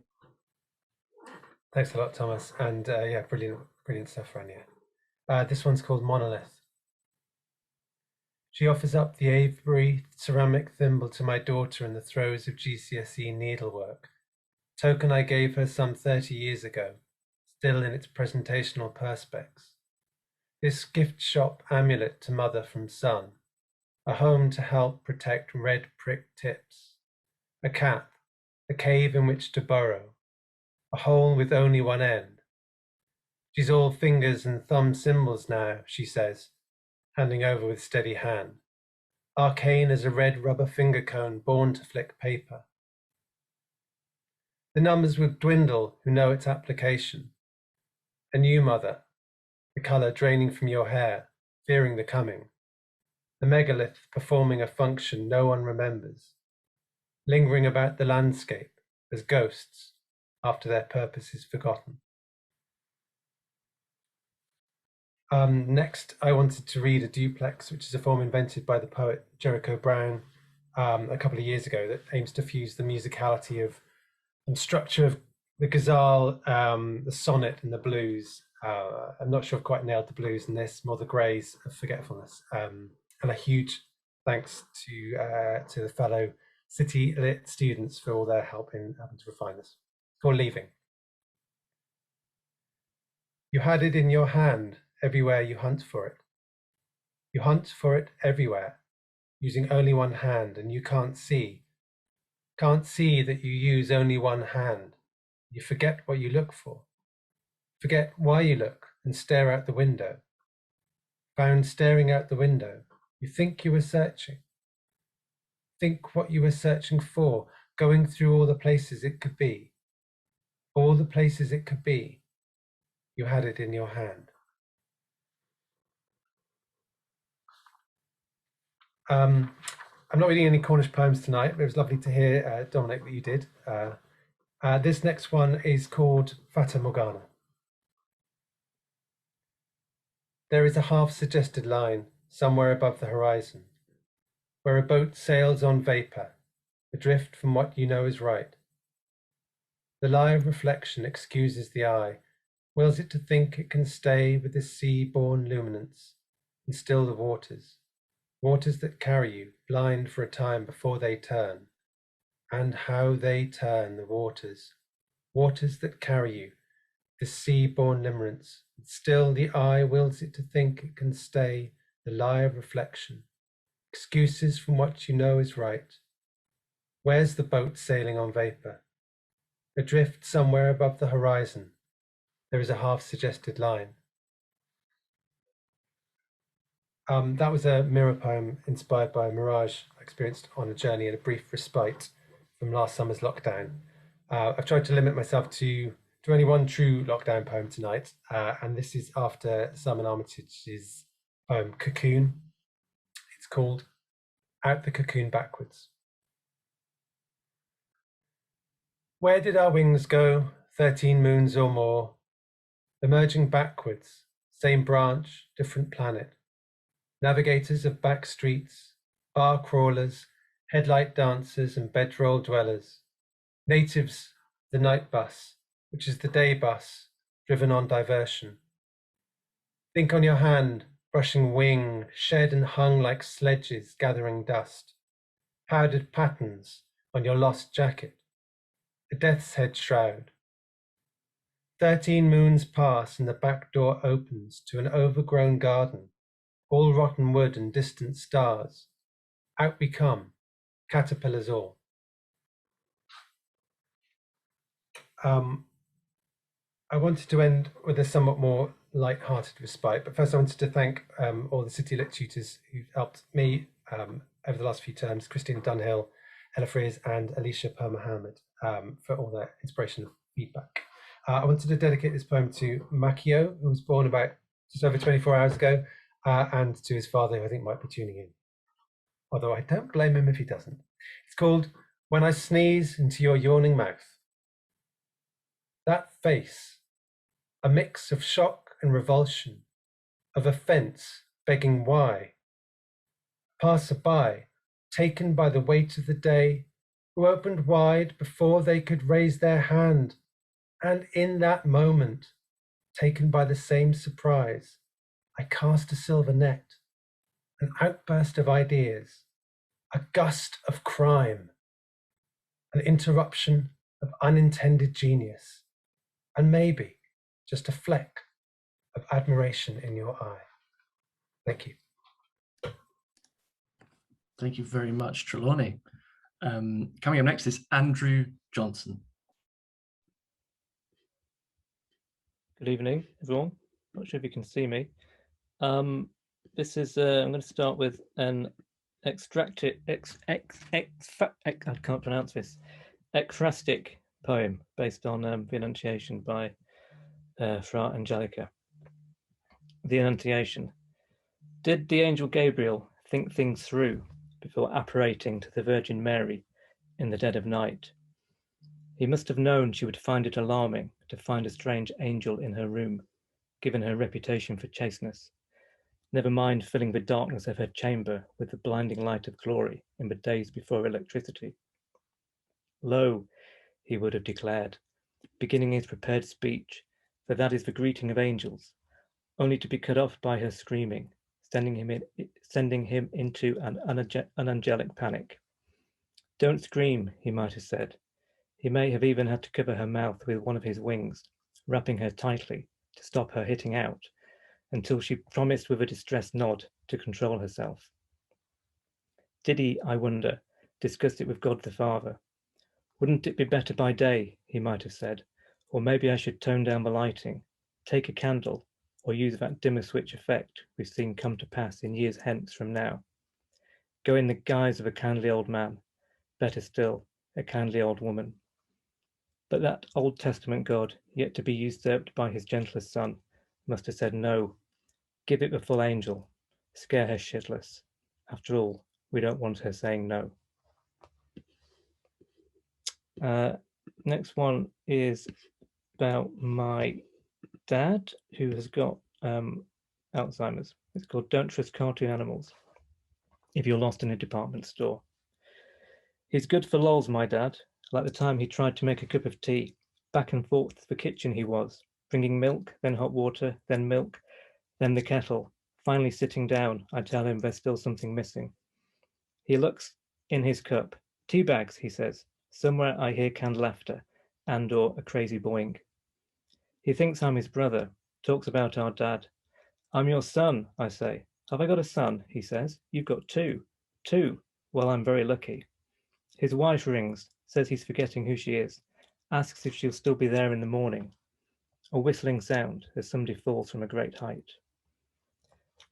Thanks a lot, Thomas. And yeah, brilliant stuff, Rania. This one's called Monolith. She offers up the Avery ceramic thimble to my daughter in the throes of GCSE needlework, token I gave her some 30 years ago, still in its presentational perspex. This gift shop amulet to mother from son, a home to help protect red prick tips, a cap, a cave in which to burrow, a hole with only one end. She's all fingers and thumb symbols now, she says, handing over with steady hand. Arcane as a red rubber finger cone born to flick paper. The numbers would dwindle who know its application. A new mother, the colour draining from your hair, fearing the coming. The megalith performing a function no one remembers, lingering about the landscape as ghosts after their purpose is forgotten. Next, I wanted to read a duplex, which is a form invented by the poet Jericho Brown a couple of years ago that aims to fuse the musicality of and structure of the ghazal, the sonnet and the blues. I'm not sure I've quite nailed the blues in this, more the greys of forgetfulness. And a huge thanks to the fellow City Lit students for all their help in helping to refine this. It's called Leaving. You had it in your hand everywhere you hunt for it. You hunt for it everywhere, using only one hand, and you can't see that you use only one hand. You forget what you look for. Forget why you look and stare out the window. Found staring out the window, you think you were searching. Think what you were searching for, going through all the places it could be. All the places it could be. You had it in your hand. I'm not reading any Cornish poems tonight, but it was lovely to hear, Dominic, that you did. This next one is called Fata Morgana. There is a half-suggested line somewhere above the horizon, where a boat sails on vapour, adrift from what you know is right. The lie of reflection excuses the eye, wills it to think it can stay with this sea-born luminance and still the waters. Waters that carry you, blind for a time before they turn. And how they turn, the waters. Waters that carry you, this sea-born limerence. And still the eye wills it to think it can stay, the lie of reflection. Excuses from what you know is right. Where's the boat sailing on vapour? Adrift somewhere above the horizon. There is a half-suggested line. That was a mirror poem inspired by a mirage I experienced on a journey and a brief respite from last summer's lockdown. I've tried to limit myself to only one true lockdown poem tonight, and this is after Simon Armitage's poem Cocoon. It's called Out the Cocoon Backwards. Where did our wings go, 13 moons or more? Emerging backwards, same branch, different planet. Navigators of back streets, bar crawlers, headlight dancers and bedroll dwellers. Natives, the night bus, which is the day bus, driven on diversion. Think on your hand, brushing wing, shed and hung like sledges gathering dust. Powdered patterns on your lost jacket. A death's head shroud. 13 moons pass and the back door opens to an overgrown garden. All rotten wood and distant stars. Out we come, caterpillars all. I wanted to end with a somewhat more light-hearted respite, but first I wanted to thank all the City Lit tutors who've helped me over the last few terms, Christine Dunhill, Ella Frears and Alicia Per Mohammed, for all their inspirational feedback. I wanted to dedicate this poem to Makio, who was born about just over 24 hours ago, and to his father, who I think might be tuning in. Although I don't blame him if he doesn't. It's called When I Sneeze Into Your Yawning Mouth. That face, a mix of shock and revulsion, of offence begging why. Passer-by, taken by the weight of the day, who opened wide before they could raise their hand, and in that moment, taken by the same surprise, I cast a silver net, an outburst of ideas, a gust of crime, an interruption of unintended genius, and maybe just a fleck of admiration in your eye. Thank you. Thank you very much, Trelawney. Coming up next is Andrew Johnson. Good evening, everyone. Not sure if you can see me. This is, I'm going to start with an I can't pronounce this, ekphrastic poem based on the Annunciation by Fra Angelica. The Annunciation. Did the angel Gabriel think things through before apparating to the Virgin Mary in the dead of night? He must have known she would find it alarming to find a strange angel in her room, given her reputation for chasteness. Never mind filling the darkness of her chamber with the blinding light of glory in the days before electricity. Lo, he would have declared, beginning his prepared speech, for that is the greeting of angels, only to be cut off by her screaming, sending him into an unangelic panic. Don't scream, he might have said. He may have even had to cover her mouth with one of his wings, wrapping her tightly to stop her hitting out, until she promised with a distressed nod to control herself. Did he, I wonder, discuss it with God the Father? Wouldn't it be better by day, he might have said, or maybe I should tone down the lighting, take a candle, or use that dimmer switch effect we've seen come to pass in years hence from now. Go in the guise of a kindly old man, better still, a kindly old woman. But that Old Testament God, yet to be usurped by his gentlest son, must have said no. Give it the full angel, scare her shitless. After all, we don't want her saying no. Next one is about my dad, who has got Alzheimer's. It's called Don't Trust Cartoon Animals if you're lost in a department store. He's good for lols, my dad, like the time he tried to make a cup of tea. Back and forth to the kitchen he was, bringing milk, then hot water, then milk, then the kettle. Finally sitting down, I tell him there's still something missing. He looks in his cup. Tea bags, he says. Somewhere I hear canned laughter and/or a crazy boing. He thinks I'm his brother, talks about our dad. I'm your son, I say. Have I got a son? He says. You've got two. Two? Well, I'm very lucky. His wife rings, says he's forgetting who she is, asks if she'll still be there in the morning. A whistling sound as somebody falls from a great height.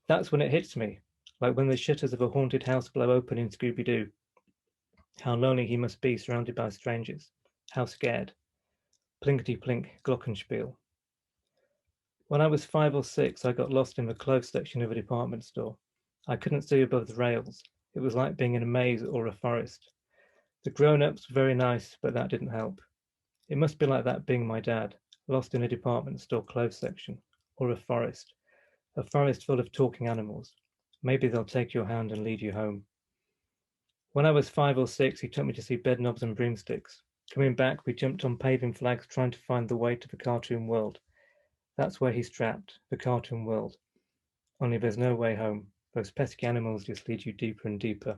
That's when it hits me, like when the shutters of a haunted house blow open in Scooby-Doo. How lonely he must be surrounded by strangers. How scared. Plinkety-plink glockenspiel. When I was 5 or 6, I got lost in the clothes section of a department store. I couldn't see above the rails. It was like being in a maze or a forest. The grown-ups were very nice, but that didn't help. It must be like that being my dad, lost in a department store clothes section, or a forest full of talking animals. Maybe they'll take your hand and lead you home. When I was 5 or 6, he took me to see Bedknobs and Broomsticks. Coming back, we jumped on paving flags trying to find the way to the cartoon world. That's where he's trapped, the cartoon world. Only there's no way home. Those pesky animals just lead you deeper and deeper.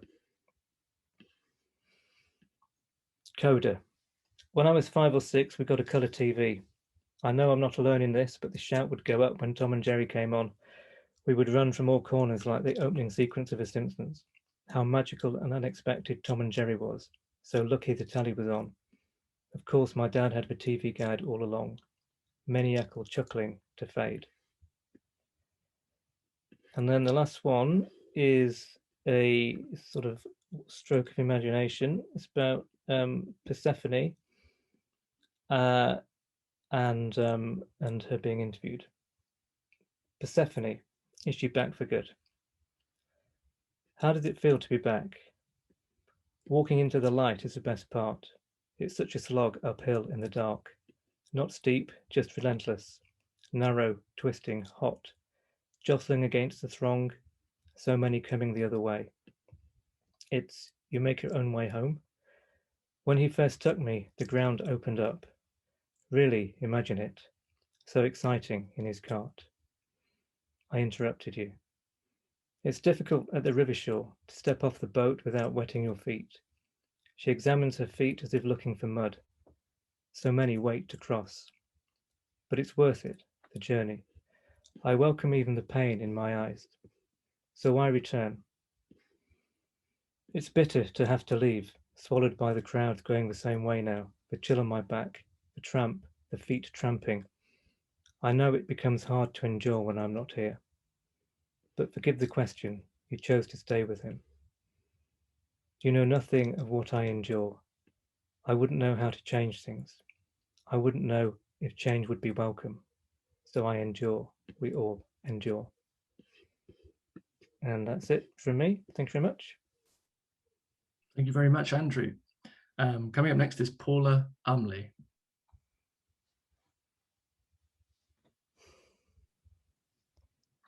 Coda. When I was 5 or 6, we got a colour TV. I know I'm not alone in this, but the shout would go up when Tom and Jerry came on. We would run from all corners like the opening sequence of The Simpsons. How magical and unexpected Tom and Jerry was. So lucky the telly was on. Of course, my dad had the TV guide all along. Maniacal chuckling to fade. And then the last one is a sort of stroke of imagination. It's about Persephone. and her being interviewed. Persephone, is she back for good? How did it feel to be back? Walking into the light is the best part. It's such a slog uphill in the dark. Not steep, just relentless. Narrow, twisting, hot. Jostling against the throng, so many coming the other way. It's you make your own way home. When he first took me, the ground opened up. Really, imagine it. So exciting in his cart. I interrupted you. It's difficult at the river shore to step off the boat without wetting your feet. She examines her feet as if looking for mud. So many wait to cross. But it's worth it, the journey. I welcome even the pain in my eyes. So I return. It's bitter to have to leave, swallowed by the crowds going the same way now, the chill on my back, the tramp, the feet tramping. I know it becomes hard to endure when I'm not here. But forgive the question, you chose to stay with him. You know nothing of what I endure. I wouldn't know how to change things. I wouldn't know if change would be welcome. So I endure. We all endure. And that's it from me. Thank you very much. Thank you very much, Andrew. Coming up next is Paula Umley.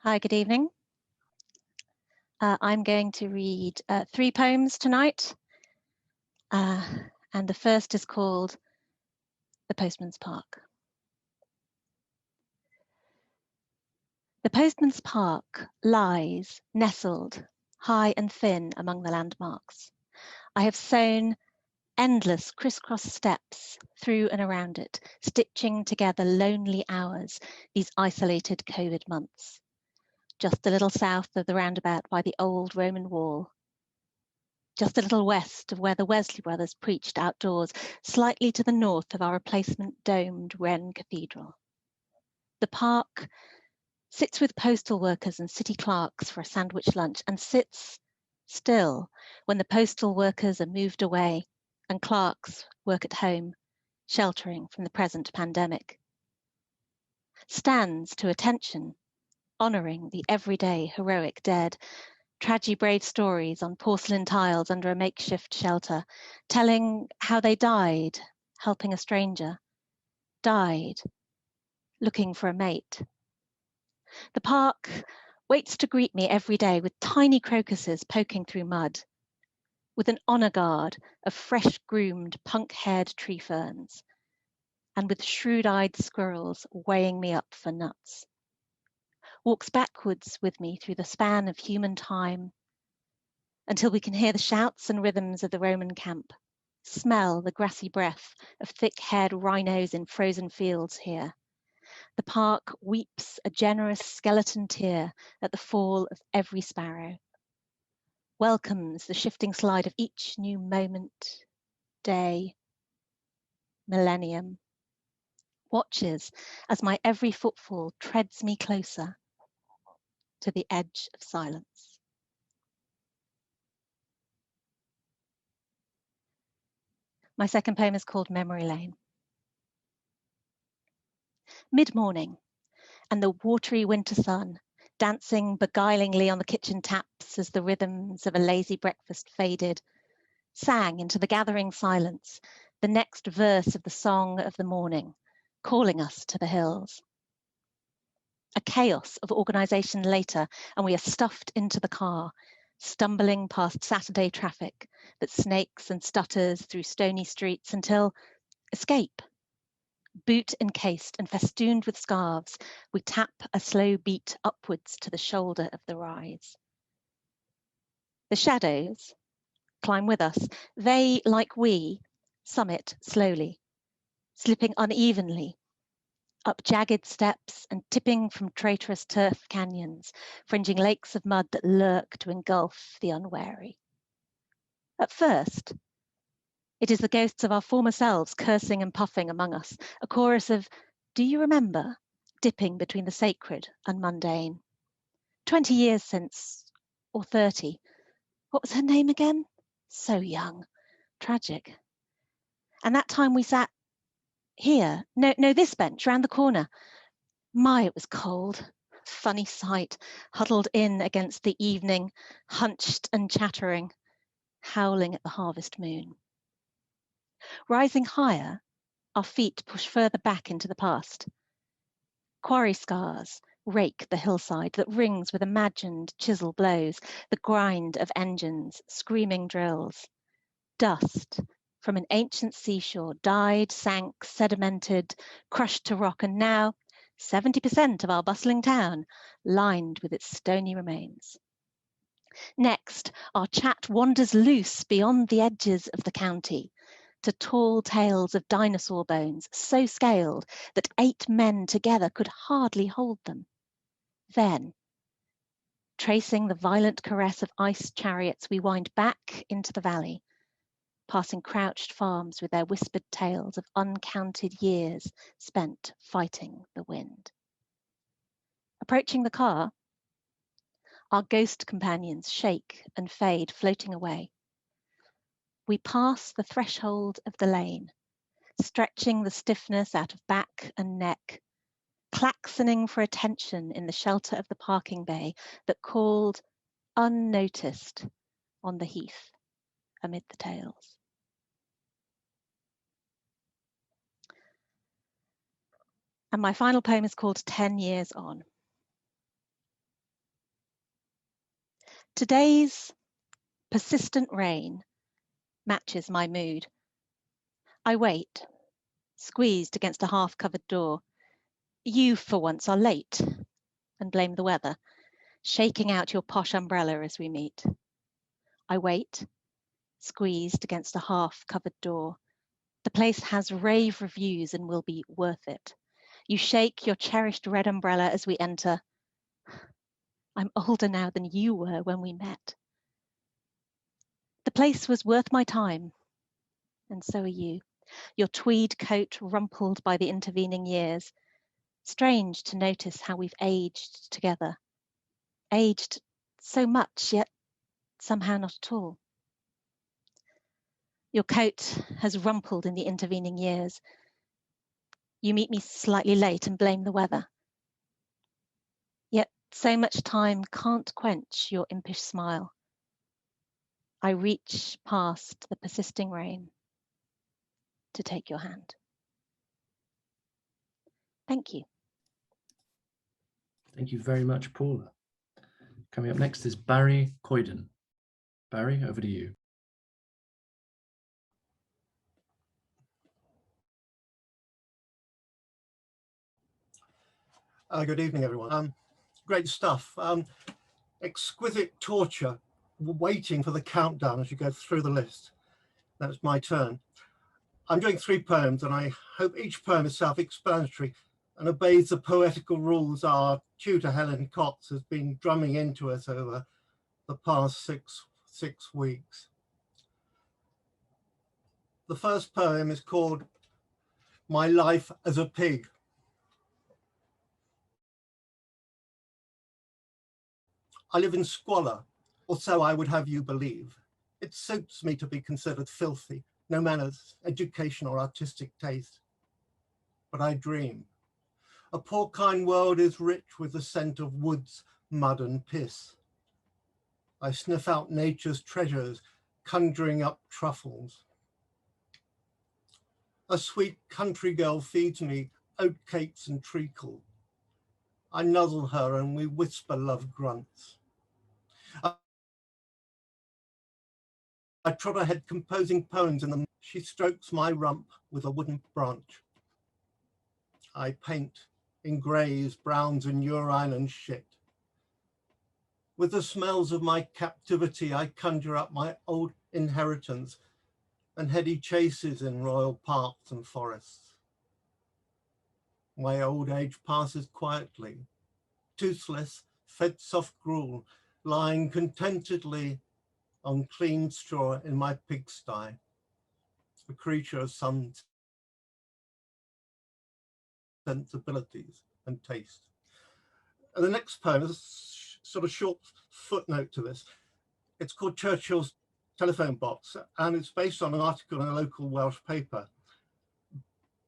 Hi, good evening. I'm going to read 3 poems tonight. And the first is called The Postman's Park. The Postman's Park lies nestled high and thin among the landmarks. I have sown endless crisscross steps through and around it, stitching together lonely hours these isolated COVID months. Just a little south of the roundabout by the old Roman wall. Just a little west of where the Wesley brothers preached outdoors, slightly to the north of our replacement domed Wren Cathedral. The park sits with postal workers and city clerks for a sandwich lunch and sits still when the postal workers are moved away and clerks work at home, sheltering from the present pandemic. Stands to attention, honouring the everyday heroic dead, tragi-brave stories on porcelain tiles under a makeshift shelter, telling how they died, helping a stranger, died, looking for a mate. The park waits to greet me every day with tiny crocuses poking through mud, with an honour guard of fresh-groomed, punk-haired tree ferns, and with shrewd-eyed squirrels weighing me up for nuts. Walks backwards with me through the span of human time until we can hear the shouts and rhythms of the Roman camp, smell the grassy breath of thick-haired rhinos in frozen fields here. The park weeps a generous skeleton tear at the fall of every sparrow, welcomes the shifting slide of each new moment, day, millennium, watches as my every footfall treads me closer to the edge of silence. My second poem is called Memory Lane. Mid-morning, and the watery winter sun dancing beguilingly on the kitchen taps as the rhythms of a lazy breakfast faded, sang into the gathering silence the next verse of the song of the morning, calling us to the hills. A chaos of organisation later, and we are stuffed into the car, stumbling past Saturday traffic that snakes and stutters through stony streets until escape. Boot encased and festooned with scarves, we tap a slow beat upwards to the shoulder of the rise. The shadows climb with us. They, like we, summit slowly, slipping unevenly up jagged steps and tipping from traitorous turf canyons, fringing lakes of mud that lurk to engulf the unwary. At first, it is the ghosts of our former selves cursing and puffing among us, a chorus of, do you remember, dipping between the sacred and mundane. 20 years since, or 30. What was her name again? So young, tragic. And that time we sat Here, no, this bench round the corner. My, it was cold. Funny sight, huddled in against the evening, hunched and chattering, howling at the harvest moon. Rising higher, our feet push further back into the past. Quarry scars rake the hillside that rings with imagined chisel blows, the grind of engines, screaming drills. Dust from an ancient seashore, died, sank, sedimented, crushed to rock, and now 70% of our bustling town lined with its stony remains. Next, our chat wanders loose beyond the edges of the county to tall tales of dinosaur bones so scaled that 8 men together could hardly hold them. Then, tracing the violent caress of ice chariots, we wind back into the valley, passing crouched farms with their whispered tales of uncounted years spent fighting the wind. Approaching the car, our ghost companions shake and fade, floating away. We pass the threshold of the lane, stretching the stiffness out of back and neck, klaxoning for attention in the shelter of the parking bay that called unnoticed on the heath amid the tales. And my final poem is called 10 Years On. Today's persistent rain matches my mood. I wait, squeezed against a half-covered door. You, for once, are late and blame the weather, shaking out your posh umbrella as we meet. I wait, squeezed against a half-covered door. The place has rave reviews and will be worth it. You shake your cherished red umbrella as we enter. I'm older now than you were when we met. The place was worth my time, and so are you. Your tweed coat rumpled by the intervening years. Strange to notice how we've aged together. Aged so much, yet somehow not at all. Your coat has rumpled in the intervening years. You meet me slightly late and blame the weather. Yet so much time can't quench your impish smile. I reach past the persisting rain to take your hand. Thank you. Thank you very much, Paula. Coming up next is Barry Coyden. Barry, over to you. Good evening, everyone. Great stuff. Exquisite torture, waiting for the countdown as you go through the list. That's my turn. I'm doing 3 poems, and I hope each poem is self-explanatory and obeys the poetical rules our tutor Helen Cox has been drumming into us over the past six weeks. The first poem is called My Life as a Pig. I live in squalor, or so I would have you believe. It suits me to be considered filthy, no manners, education or artistic taste. But I dream. A porcine world is rich with the scent of woods, mud and piss. I sniff out nature's treasures, conjuring up truffles. A sweet country girl feeds me oatcakes and treacle. I nuzzle her and we whisper love grunts. I trot ahead composing poems in the she strokes my rump with a wooden branch. I paint in greys, browns and urine and shit. With the smells of my captivity, I conjure up my old inheritance and heady chases in royal parks and forests. My old age passes quietly, toothless, fed soft gruel, lying contentedly on clean straw in my pigsty, a creature of some sensibilities and taste. And the next poem is a sort of short footnote to this. It's called Churchill's Telephone Box, and it's based on an article in a local Welsh paper.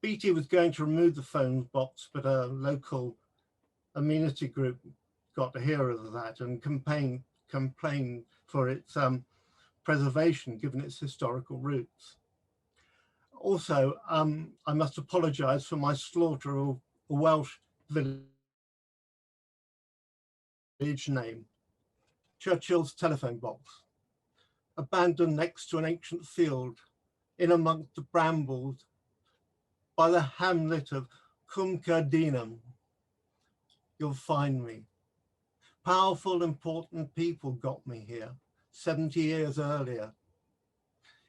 BT was going to remove the phone box, but a local amenity group got to hear of that and complained for its preservation, given its historical roots. Also, I must apologise for my slaughter of a Welsh village name, Churchill's telephone box, abandoned next to an ancient field in amongst the brambles by the hamlet of Coyden. You'll find me. Powerful, important people got me here 70 years earlier.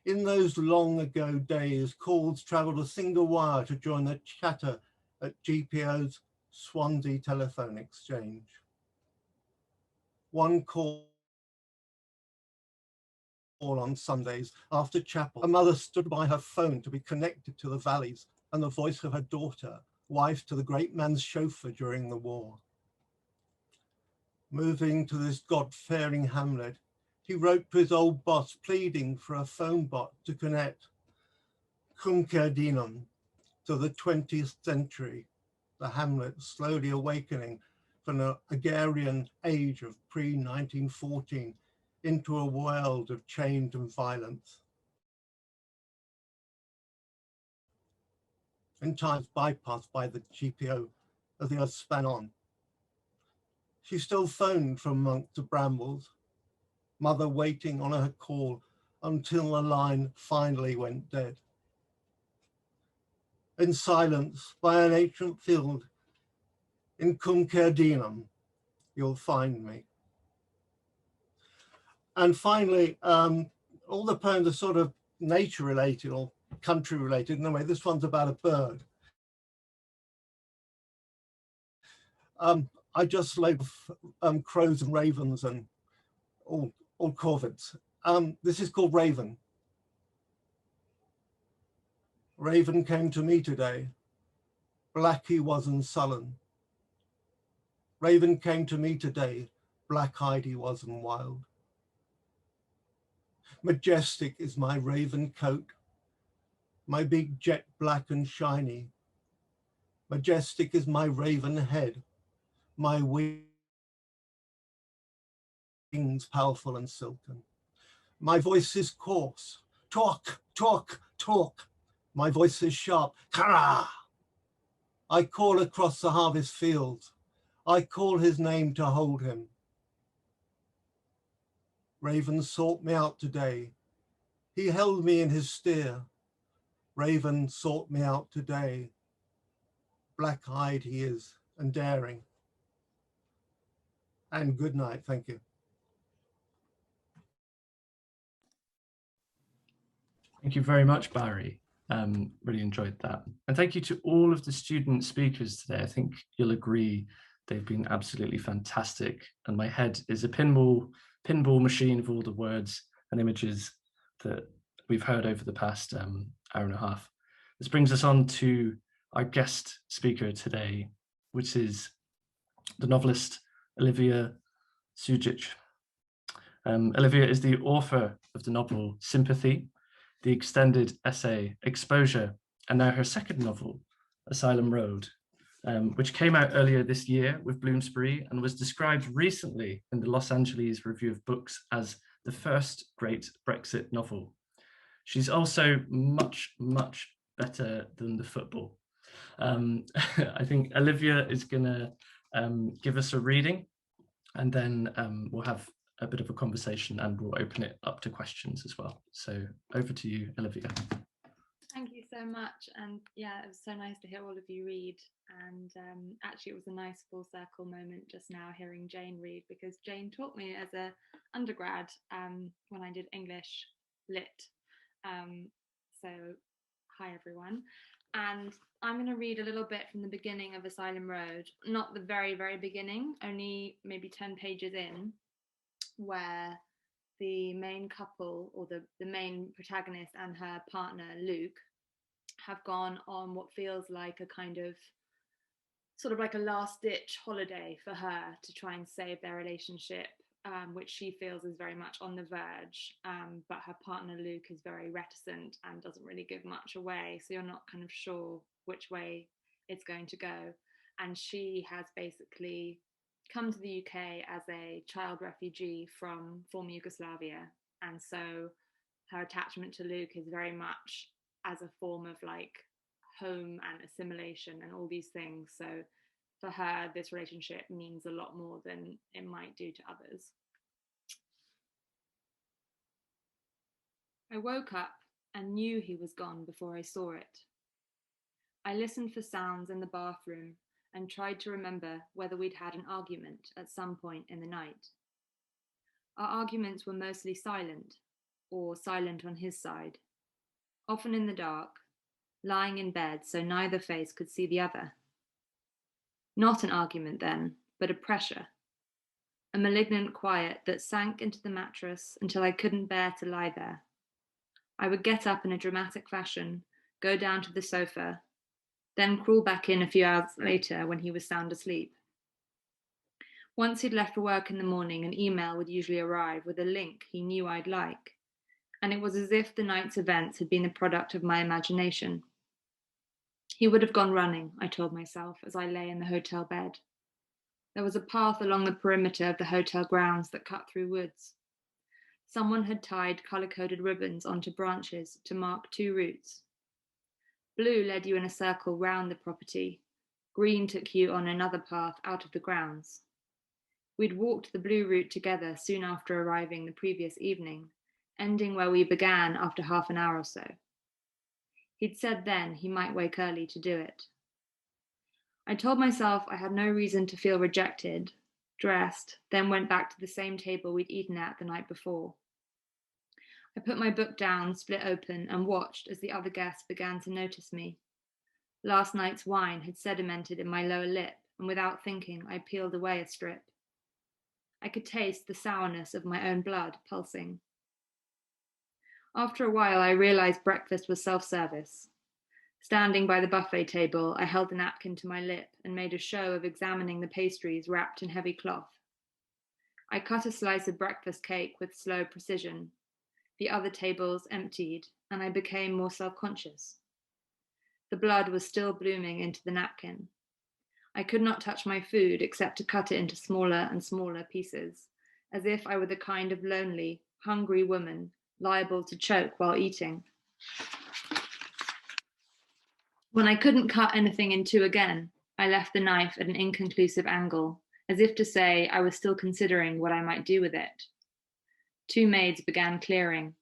In those long ago days, calls travelled a single wire to join the chatter at GPO's Swansea telephone exchange. One call on Sundays after chapel, a mother stood by her phone to be connected to the valleys and the voice of her daughter, wife to the great man's chauffeur during the war. Moving to this God-fearing hamlet, he wrote to his old boss pleading for a phone bot to connect Coyden to the 20th century, the hamlet slowly awakening from the agrarian age of pre-1914 into a world of change and violence. In times bypassed by the GPO as the earth span on. She still phoned from amongst the brambles, mother waiting on her call until the line finally went dead. In silence, by an ancient field in Coyden, you'll find me. And finally, all the poems are sort of nature related or country related. In a way, this one's about a bird. I just love crows and ravens and all corvids. This is called Raven. Raven came to me today. Black he was and sullen. Raven came to me today. Black-eyed he was and wild. Majestic is my raven coat, my big jet black and shiny. Majestic is my raven head, my wings powerful and silken. My voice is coarse, talk, talk, talk. My voice is sharp, kara. I call across the harvest fields. I call his name to hold him. Raven sought me out today. He held me in his steer. Raven sought me out today. Black-eyed he is and daring. And good night, thank you. Thank you very much, Barry. Really enjoyed that. And thank you to all of the student speakers today. I think you'll agree they've been absolutely fantastic. And my head is a pinball machine of all the words and images that we've heard over the past hour and a half. This brings us on to our guest speaker today, which is the novelist Olivia Sudjic. Olivia is the author of the novel Sympathy, the extended essay Exposure, and now her second novel, Asylum Road, which came out earlier this year with Bloomsbury and was described recently in the Los Angeles Review of Books as the first great Brexit novel. She's also much, much better than the football. I think Olivia is gonna give us a reading, and then we'll have a bit of a conversation and we'll open it up to questions as well. So over to you, Olivia. Thank you so much. And yeah, it was so nice to hear all of you read. And actually it was a nice full circle moment just now hearing Jane read, because Jane taught me as a undergrad when I did English Lit. So hi everyone. And I'm going to read a little bit from the beginning of Asylum Road, not the very, very beginning, only maybe 10 pages in, where the main couple, or the main protagonist and her partner Luke, have gone on what feels like a kind of sort of like a last ditch holiday for her to try and save their relationship, which she feels is very much on the verge, but her partner Luke is very reticent and doesn't really give much away, so you're not kind of sure which way it's going to go. And she has basically come to the UK as a child refugee from former Yugoslavia. And so her attachment to Luke is very much as a form of like home and assimilation and all these things. So for her, this relationship means a lot more than it might do to others. I woke up and knew he was gone before I saw it. I listened for sounds in the bathroom and tried to remember whether we'd had an argument at some point in the night. Our arguments were mostly silent, or silent on his side, often in the dark, lying in bed so neither face could see the other. Not an argument then, but a pressure, a malignant quiet that sank into the mattress until I couldn't bear to lie there. I would get up in a dramatic fashion, go down to the sofa, then crawl back in a few hours later when he was sound asleep. Once he'd left for work in the morning, an email would usually arrive with a link he knew I'd like, and it was as if the night's events had been the product of my imagination. He would have gone running, I told myself, as I lay in the hotel bed. There was a path along the perimeter of the hotel grounds that cut through woods. Someone had tied colour-coded ribbons onto branches to mark 2 routes. Blue led you in a circle round the property. Green took you on another path out of the grounds. We'd walked the blue route together soon after arriving the previous evening, ending where we began after half an hour or so. He'd said then he might wake early to do it. I told myself I had no reason to feel rejected, dressed, then went back to the same table we'd eaten at the night before. I put my book down, split open, and watched as the other guests began to notice me. Last night's wine had sedimented in my lower lip, and without thinking, I peeled away a strip. I could taste the sourness of my own blood pulsing. After a while, I realized breakfast was self-service. Standing by the buffet table, I held a napkin to my lip and made a show of examining the pastries wrapped in heavy cloth. I cut a slice of breakfast cake with slow precision. The other tables emptied, and I became more self-conscious. The blood was still blooming into the napkin. I could not touch my food except to cut it into smaller and smaller pieces, as if I were the kind of lonely, hungry woman liable to choke while eating. When I couldn't cut anything in 2 again, I left the knife at an inconclusive angle, as if to say I was still considering what I might do with it. 2 maids began clearing.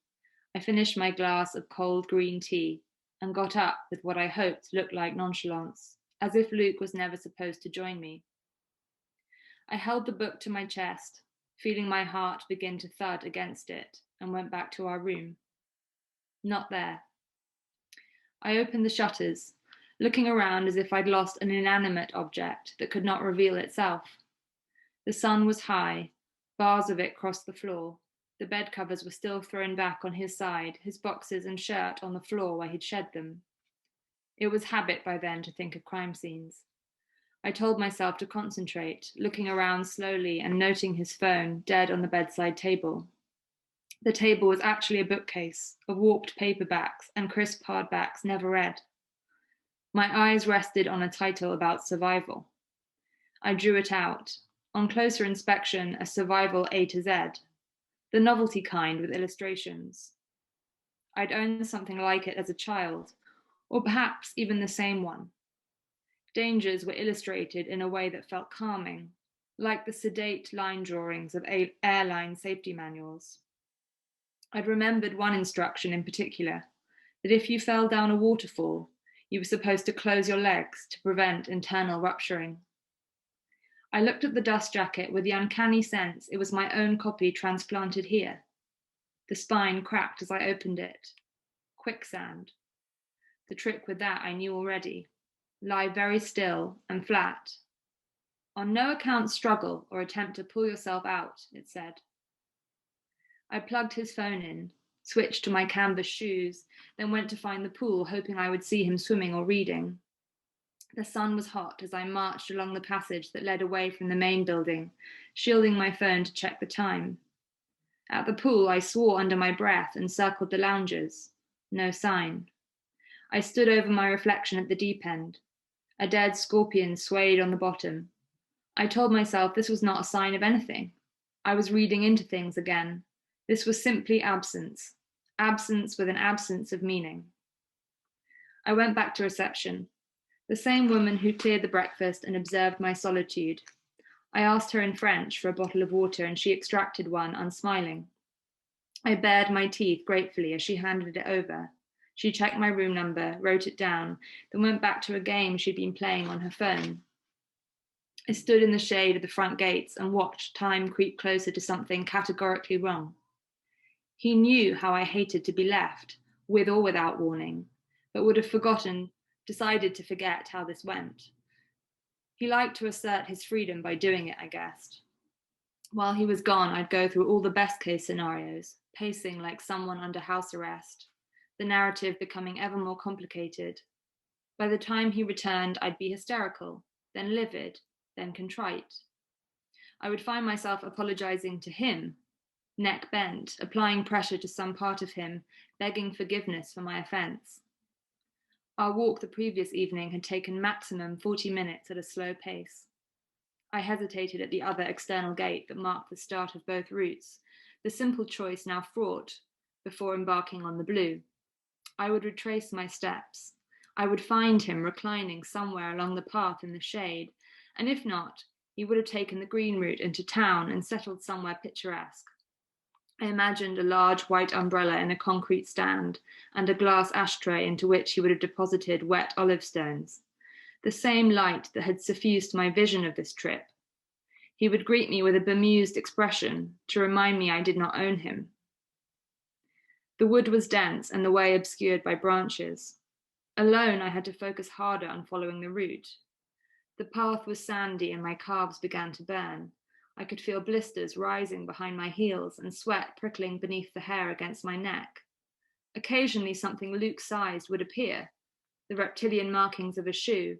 I finished my glass of cold green tea and got up with what I hoped looked like nonchalance, as if Luke was never supposed to join me. I held the book to my chest, feeling my heart begin to thud against it, and went back to our room. Not there. I opened the shutters, looking around as if I'd lost an inanimate object that could not reveal itself. The sun was high, bars of it crossed the floor. The bed covers were still thrown back on his side, his boxes and shirt on the floor where he'd shed them. It was habit by then to think of crime scenes. I told myself to concentrate, looking around slowly and noting his phone dead on the bedside table. The table was actually a bookcase of warped paperbacks and crisp hardbacks never read. My eyes rested on a title about survival. I drew it out. On closer inspection, a survival A to Z, the novelty kind with illustrations. I'd owned something like it as a child, or perhaps even the same one. Dangers were illustrated in a way that felt calming, like the sedate line drawings of airline safety manuals. I'd remembered one instruction in particular, that if you fell down a waterfall, you were supposed to close your legs to prevent internal rupturing. I looked at the dust jacket with the uncanny sense it was my own copy transplanted here. The spine cracked as I opened it. Quicksand. The trick with that I knew already. Lie very still and flat. On no account struggle or attempt to pull yourself out, it said. I plugged his phone in, switched to my canvas shoes, then went to find the pool, hoping I would see him swimming or reading. The sun was hot as I marched along the passage that led away from the main building, shielding my phone to check the time. At the pool, I swore under my breath and circled the lounges. No sign. I stood over my reflection at the deep end. A dead scorpion swayed on the bottom. I told myself this was not a sign of anything. I was reading into things again. This was simply absence. Absence with an absence of meaning. I went back to reception. The same woman who cleared the breakfast and observed my solitude. I asked her in French for a bottle of water and she extracted one, unsmiling. I bared my teeth gratefully as she handed it over. She checked my room number, wrote it down, then went back to a game she'd been playing on her phone. I stood in the shade of the front gates and watched time creep closer to something categorically wrong. He knew how I hated to be left, with or without warning, but would have decided to forget how this went. He liked to assert his freedom by doing it, I guessed. While he was gone, I'd go through all the best case scenarios, pacing like someone under house arrest, the narrative becoming ever more complicated. By the time he returned, I'd be hysterical, then livid, then contrite. I would find myself apologizing to him, neck bent, applying pressure to some part of him, begging forgiveness for my offense. Our walk the previous evening had taken maximum 40 minutes at a slow pace. I hesitated at the other external gate that marked the start of both routes, the simple choice now fraught, before embarking on the blue. I would retrace my steps. I would find him reclining somewhere along the path in the shade, and if not, he would have taken the green route into town and settled somewhere picturesque. I imagined a large white umbrella in a concrete stand and a glass ashtray into which he would have deposited wet olive stones, the same light that had suffused my vision of this trip. He would greet me with a bemused expression to remind me I did not own him. The wood was dense and the way obscured by branches. Alone, I had to focus harder on following the route. The path was sandy and my calves began to burn. I could feel blisters rising behind my heels and sweat prickling beneath the hair against my neck. Occasionally something Luke-sized would appear, the reptilian markings of a shoe,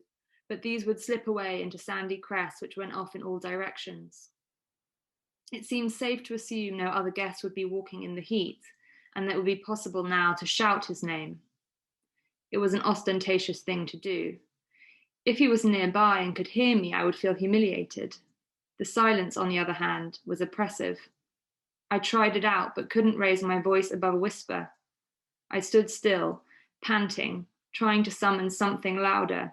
but these would slip away into sandy crests which went off in all directions. It seemed safe to assume no other guests would be walking in the heat, and that it would be possible now to shout his name. It was an ostentatious thing to do. If he was nearby and could hear me, I would feel humiliated. The silence, on the other hand, was oppressive. I tried it out, but couldn't raise my voice above a whisper. I stood still, panting, trying to summon something louder.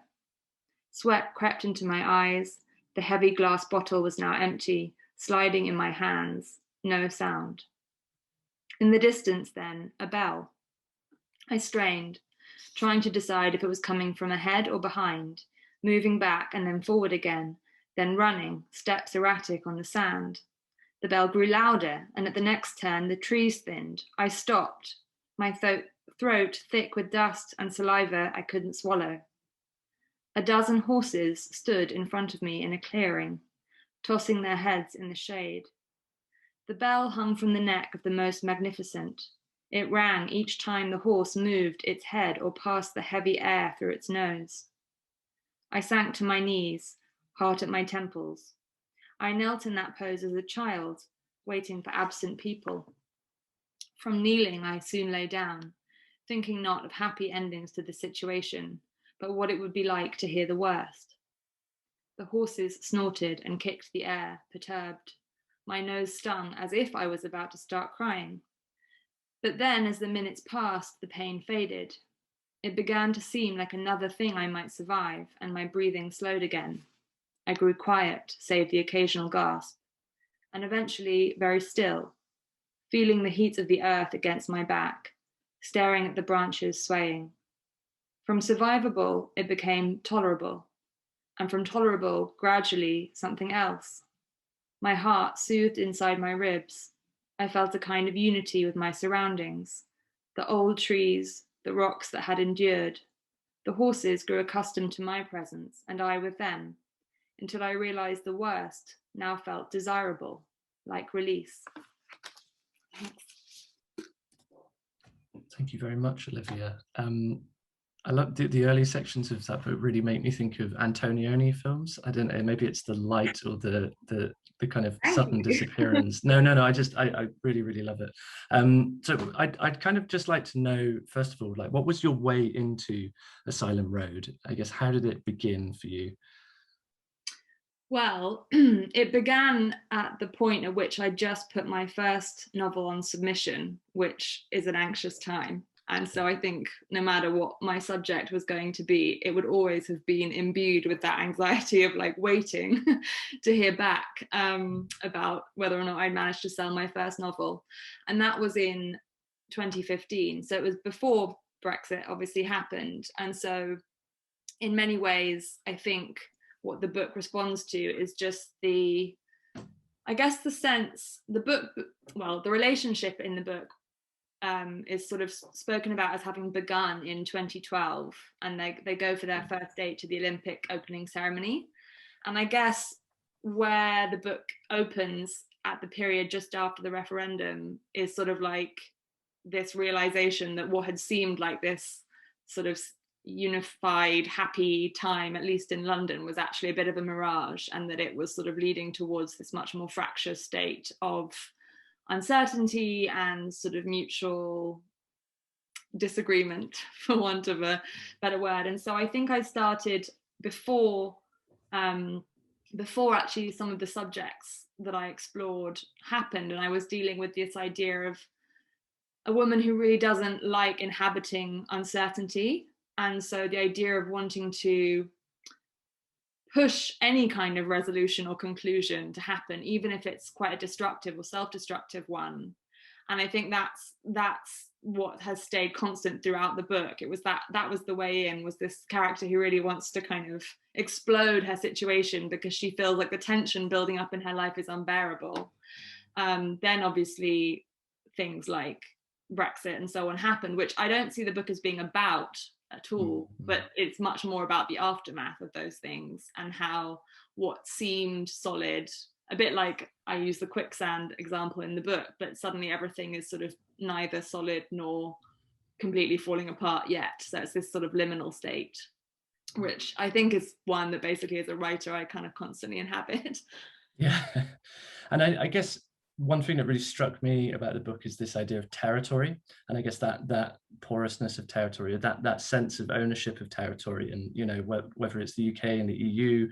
Sweat crept into my eyes. The heavy glass bottle was now empty, sliding in my hands. No sound. In the distance, then, a bell. I strained, trying to decide if it was coming from ahead or behind, moving back and then forward again, then running, steps erratic on the sand. The bell grew louder, and at the next turn, the trees thinned. I stopped, my throat thick with dust and saliva I couldn't swallow. A dozen horses stood in front of me in a clearing, tossing their heads in the shade. The bell hung from the neck of the most magnificent. It rang each time the horse moved its head or passed the heavy air through its nose. I sank to my knees, heart at my temples. I knelt in that pose as a child, waiting for absent people. From kneeling, I soon lay down, thinking not of happy endings to the situation, but what it would be like to hear the worst. The horses snorted and kicked the air, perturbed. My nose stung as if I was about to start crying. But then, as the minutes passed, the pain faded. It began to seem like another thing I might survive, and my breathing slowed again. I grew quiet, save the occasional gasp, and eventually very still, feeling the heat of the earth against my back, staring at the branches swaying. From survivable, it became tolerable, and from tolerable, gradually, something else. My heart soothed inside my ribs. I felt a kind of unity with my surroundings, the old trees, the rocks that had endured. The horses grew accustomed to my presence, and I with them, until I realized the worst now felt desirable, like release. Thank you very much, Olivia. I love the early sections of that book really make me think of Antonioni films. I don't know, maybe it's the light or the kind of sudden disappearance. No. I really, really love it. So I'd kind of just like to know, first of all, like, what was your way into Asylum Road? I guess, how did it begin for you? Well, it began at the point at which I just put my first novel on submission, which is an anxious time. And so I think no matter what my subject was going to be, it would always have been imbued with that anxiety of like waiting to hear back about whether or not I'd managed to sell my first novel. And that was in 2015. So it was before Brexit obviously happened. And so in many ways, I think what the book responds to is just the relationship in the book is sort of spoken about as having begun in 2012, and they go for their first date to the Olympic opening ceremony. And I guess where the book opens at the period just after the referendum is sort of like this realization that what had seemed like this sort of unified, happy time, at least in London, was actually a bit of a mirage, and that it was sort of leading towards this much more fractious state of uncertainty and sort of mutual disagreement, for want of a better word. And so I think I started before actually some of the subjects that I explored happened, and I was dealing with this idea of a woman who really doesn't like inhabiting uncertainty. And so the idea of wanting to push any kind of resolution or conclusion to happen, even if it's quite a destructive or self-destructive one. And I think that's what has stayed constant throughout the book. It was that was the way in, was this character who really wants to kind of explode her situation because she feels like the tension building up in her life is unbearable. Then obviously things like Brexit and so on happened, which I don't see the book as being about at all, but it's much more about the aftermath of those things and how what seemed solid, a bit like I use the quicksand example in the book, but suddenly everything is sort of neither solid nor completely falling apart yet. So it's this sort of liminal state, which I think is one that basically as a writer I kind of constantly inhabit. Yeah, and I guess one thing that really struck me about the book is this idea of territory, and I guess that porousness of territory, that sense of ownership of territory, and you know, whether it's the UK and the EU,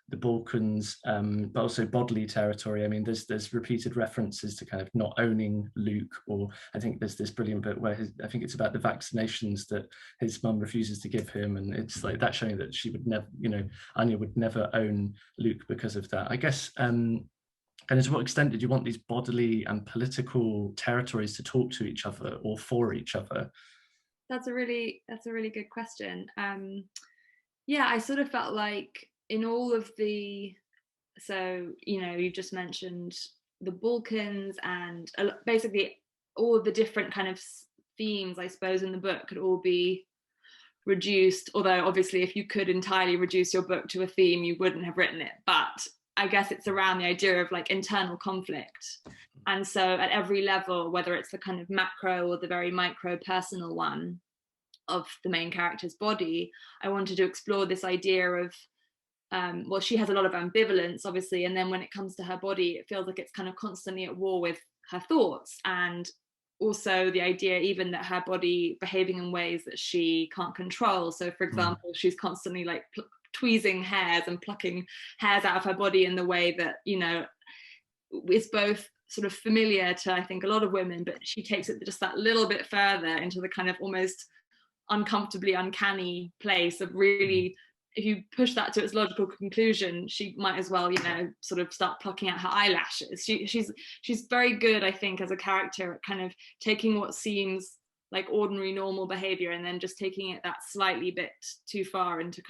the Balkans, but also bodily territory. I mean, there's repeated references to kind of not owning Luke, or I think there's this brilliant bit where I think it's about the vaccinations that his mum refuses to give him, and it's like that showing that she would never, you know, Anya would never own Luke because of that. I guess. And to what extent did you want these bodily and political territories to talk to each other or for each other? That's a really good question. Yeah, I sort of felt like in all of the, so, you know, you just mentioned the Balkans and basically all of the different kind of themes, I suppose, in the book could all be reduced, although obviously if you could entirely reduce your book to a theme, you wouldn't have written it. But I guess it's around the idea of like internal conflict. And so at every level, whether it's the kind of macro or the very micro personal one of the main character's body, I wanted to explore this idea of, well, she has a lot of ambivalence, obviously. And then when it comes to her body, it feels like it's kind of constantly at war with her thoughts. And also the idea even that her body behaving in ways that she can't control. So for example, she's constantly like tweezing hairs and plucking hairs out of her body in the way that, you know, is both sort of familiar to, I think, a lot of women, but she takes it just that little bit further into the kind of almost uncomfortably uncanny place of really, if you push that to its logical conclusion, she might as well, you know, sort of start plucking out her eyelashes. She's very good, I think, as a character at kind of taking what seems like ordinary normal behavior and then just taking it that slightly bit too far into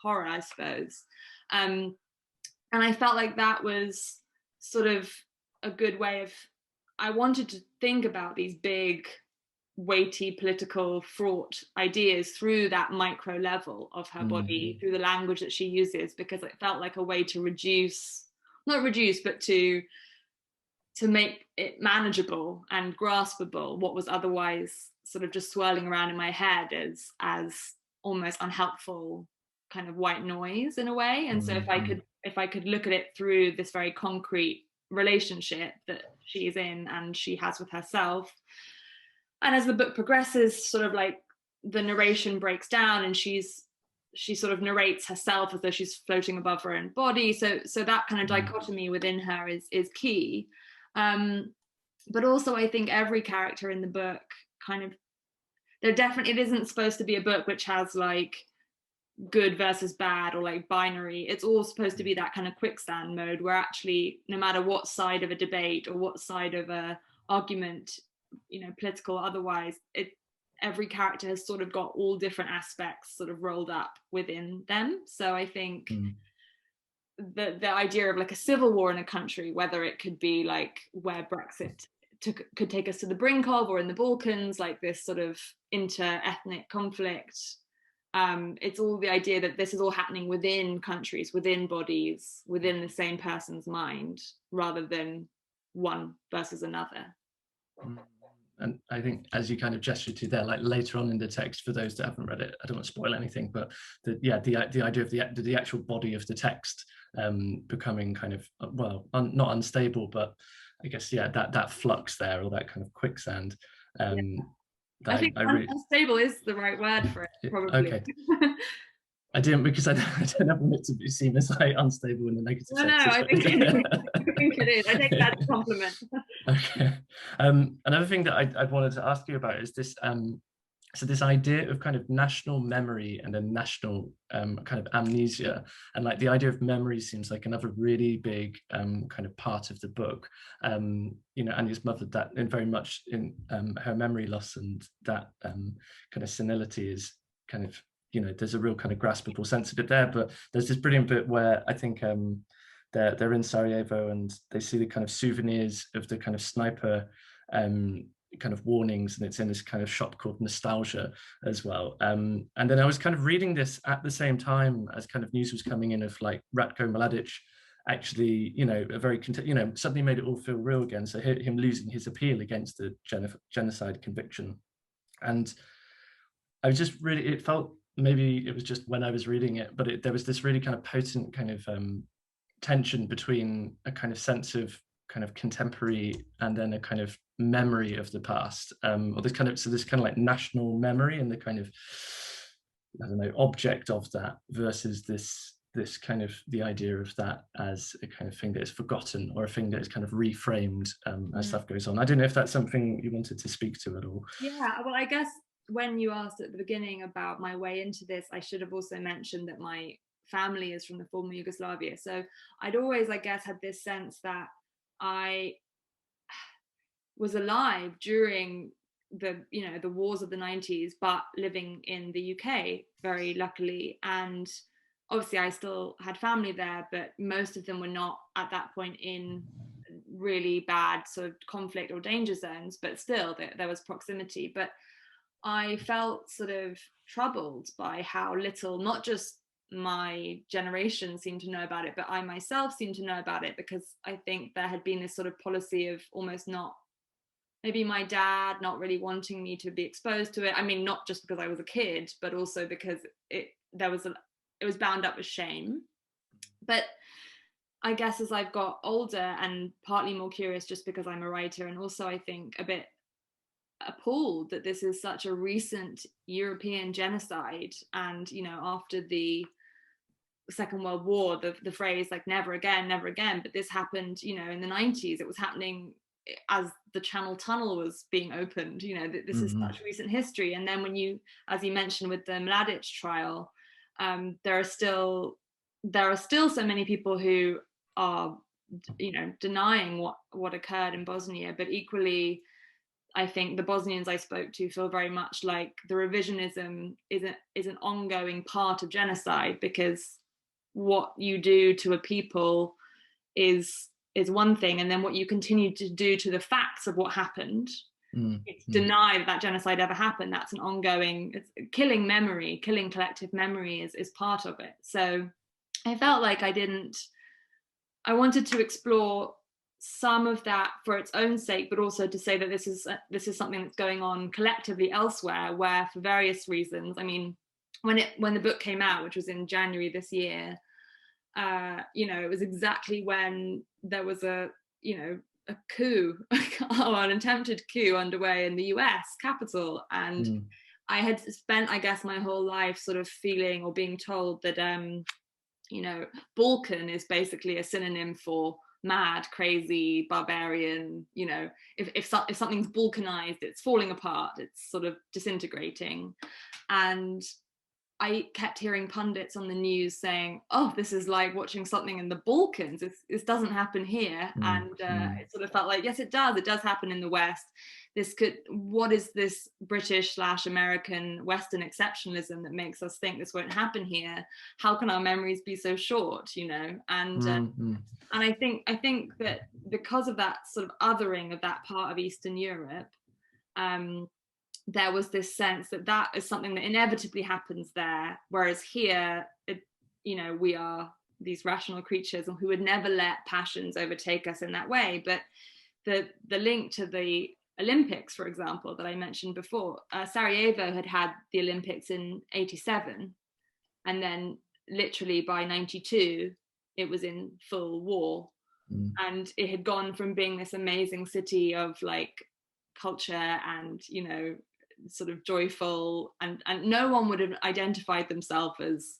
horror, I suppose. And I felt like that was sort of a good way of, I wanted to think about these big, weighty, political, fraught ideas through that micro level of her body, through the language that she uses, because it felt like a way to not reduce, but to to make it manageable and graspable what was otherwise sort of just swirling around in my head as almost unhelpful kind of white noise in a way. And so if I could look at it through this very concrete relationship that she is in and she has with herself, and as the book progresses, sort of like the narration breaks down and she sort of narrates herself as though she's floating above her own body, so that kind of dichotomy within her is key. But also I think every character in the book kind of, it isn't supposed to be a book which has like good versus bad or like binary. It's all supposed to be that kind of quicksand mode where actually no matter what side of a debate or what side of a argument, you know, political or otherwise, every character has sort of got all different aspects sort of rolled up within them. So I think the idea of like a civil war in a country, whether it could be like where Brexit could take us to the brink of, or in the Balkans, like this sort of inter-ethnic conflict, it's all the idea that this is all happening within countries, within bodies, within the same person's mind, rather than one versus another. And I think, as you kind of gestured to there, like later on in the text, for those that haven't read it, I don't want to spoil anything, but the idea of the actual body of the text becoming kind of, well, not unstable, but I guess, yeah, that flux there, or that kind of quicksand. I think unstable is the right word for it, probably. Okay. I didn't, because I don't want it to be seen as like unstable in the negative sense. No, I think it is. I think that's a compliment. Okay. Another thing that I wanted to ask you about is this. So this idea of kind of national memory and a national kind of amnesia, and like the idea of memory seems like another really big kind of part of the book. You know, Anya's mothered that in very much in her memory loss, and that kind of senility is kind of, you know, there's a real kind of graspable sense of it there. But there's this brilliant bit where I think they're in Sarajevo and they see the kind of souvenirs of the kind of sniper kind of warnings, and it's in this kind of shop called Nostalgia as well. And then I was kind of reading this at the same time as kind of news was coming in of like Ratko Mladic actually, you know, a very, you know, suddenly made it all feel real again. So him losing his appeal against the genocide conviction. And I was just really, it felt, maybe it was just when I was reading it, but there was this really kind of potent kind of tension between a kind of sense of kind of contemporary and then a kind of memory of the past, or this kind of like national memory and the kind of, I don't know, object of that versus this kind of the idea of that as a kind of thing that is forgotten or a thing that is kind of reframed as stuff goes on. I don't know if that's something you wanted to speak to at all. Yeah, well, I guess when you asked at the beginning about my way into this, I should have also mentioned that my family is from the former Yugoslavia. So I'd always, I guess, had this sense that I was alive during the, you know, the wars of the 90s, but living in the UK, very luckily. And obviously I still had family there, but most of them were not at that point in really bad sort of conflict or danger zones, but still there was proximity. But I felt sort of troubled by how little, not just my generation seemed to know about it, but I myself seemed to know about it, because I think there had been this sort of policy of almost not, maybe my dad not really wanting me to be exposed to it. I mean, not just because I was a kid, but also because it was bound up with shame. But I guess as I've got older and partly more curious just because I'm a writer, and also I think a bit appalled that this is such a recent European genocide, and, you know, after the Second World War, the phrase like never again, but this happened, you know, in the 90s. It was happening as the Channel Tunnel was being opened, you know, this is such recent history. And then when you, as you mentioned with the Mladic trial, there are still so many people who are, you know, denying what occurred in Bosnia, but equally I think the Bosnians I spoke to feel very much like the revisionism is an ongoing part of genocide, because what you do to a people is one thing, and then what you continue to do to the facts of what happened, deny that genocide ever happened. That's an ongoing, it's killing memory, killing collective memory is part of it. So I felt like I wanted to explore some of that for its own sake, but also to say that this is something that's going on collectively elsewhere, where for various reasons, I mean, when the book came out, which was in January this year, you know, it was exactly when there was a coup or an attempted coup underway in the US Capitol, and I had spent, I guess, my whole life sort of feeling or being told that you know, Balkan is basically a synonym for mad, crazy, barbarian. You know, if something's balkanized, it's falling apart, it's sort of disintegrating. And I kept hearing pundits on the news saying, oh, this is like watching something in the Balkans. This doesn't happen here. And it sort of felt like, yes, it does happen in the West. What is this British/American Western exceptionalism that makes us think this won't happen here? How can our memories be so short, you know? And I think that because of that sort of othering of that part of Eastern Europe, there was this sense that is something that inevitably happens there, whereas here, you know, we are these rational creatures who would never let passions overtake us in that way. But the link to the Olympics, for example, that I mentioned before, Sarajevo had the Olympics in '87, and then literally by '92, it was in full war. And it had gone from being this amazing city of like culture and, you know, sort of joyful, and no one would have identified themselves as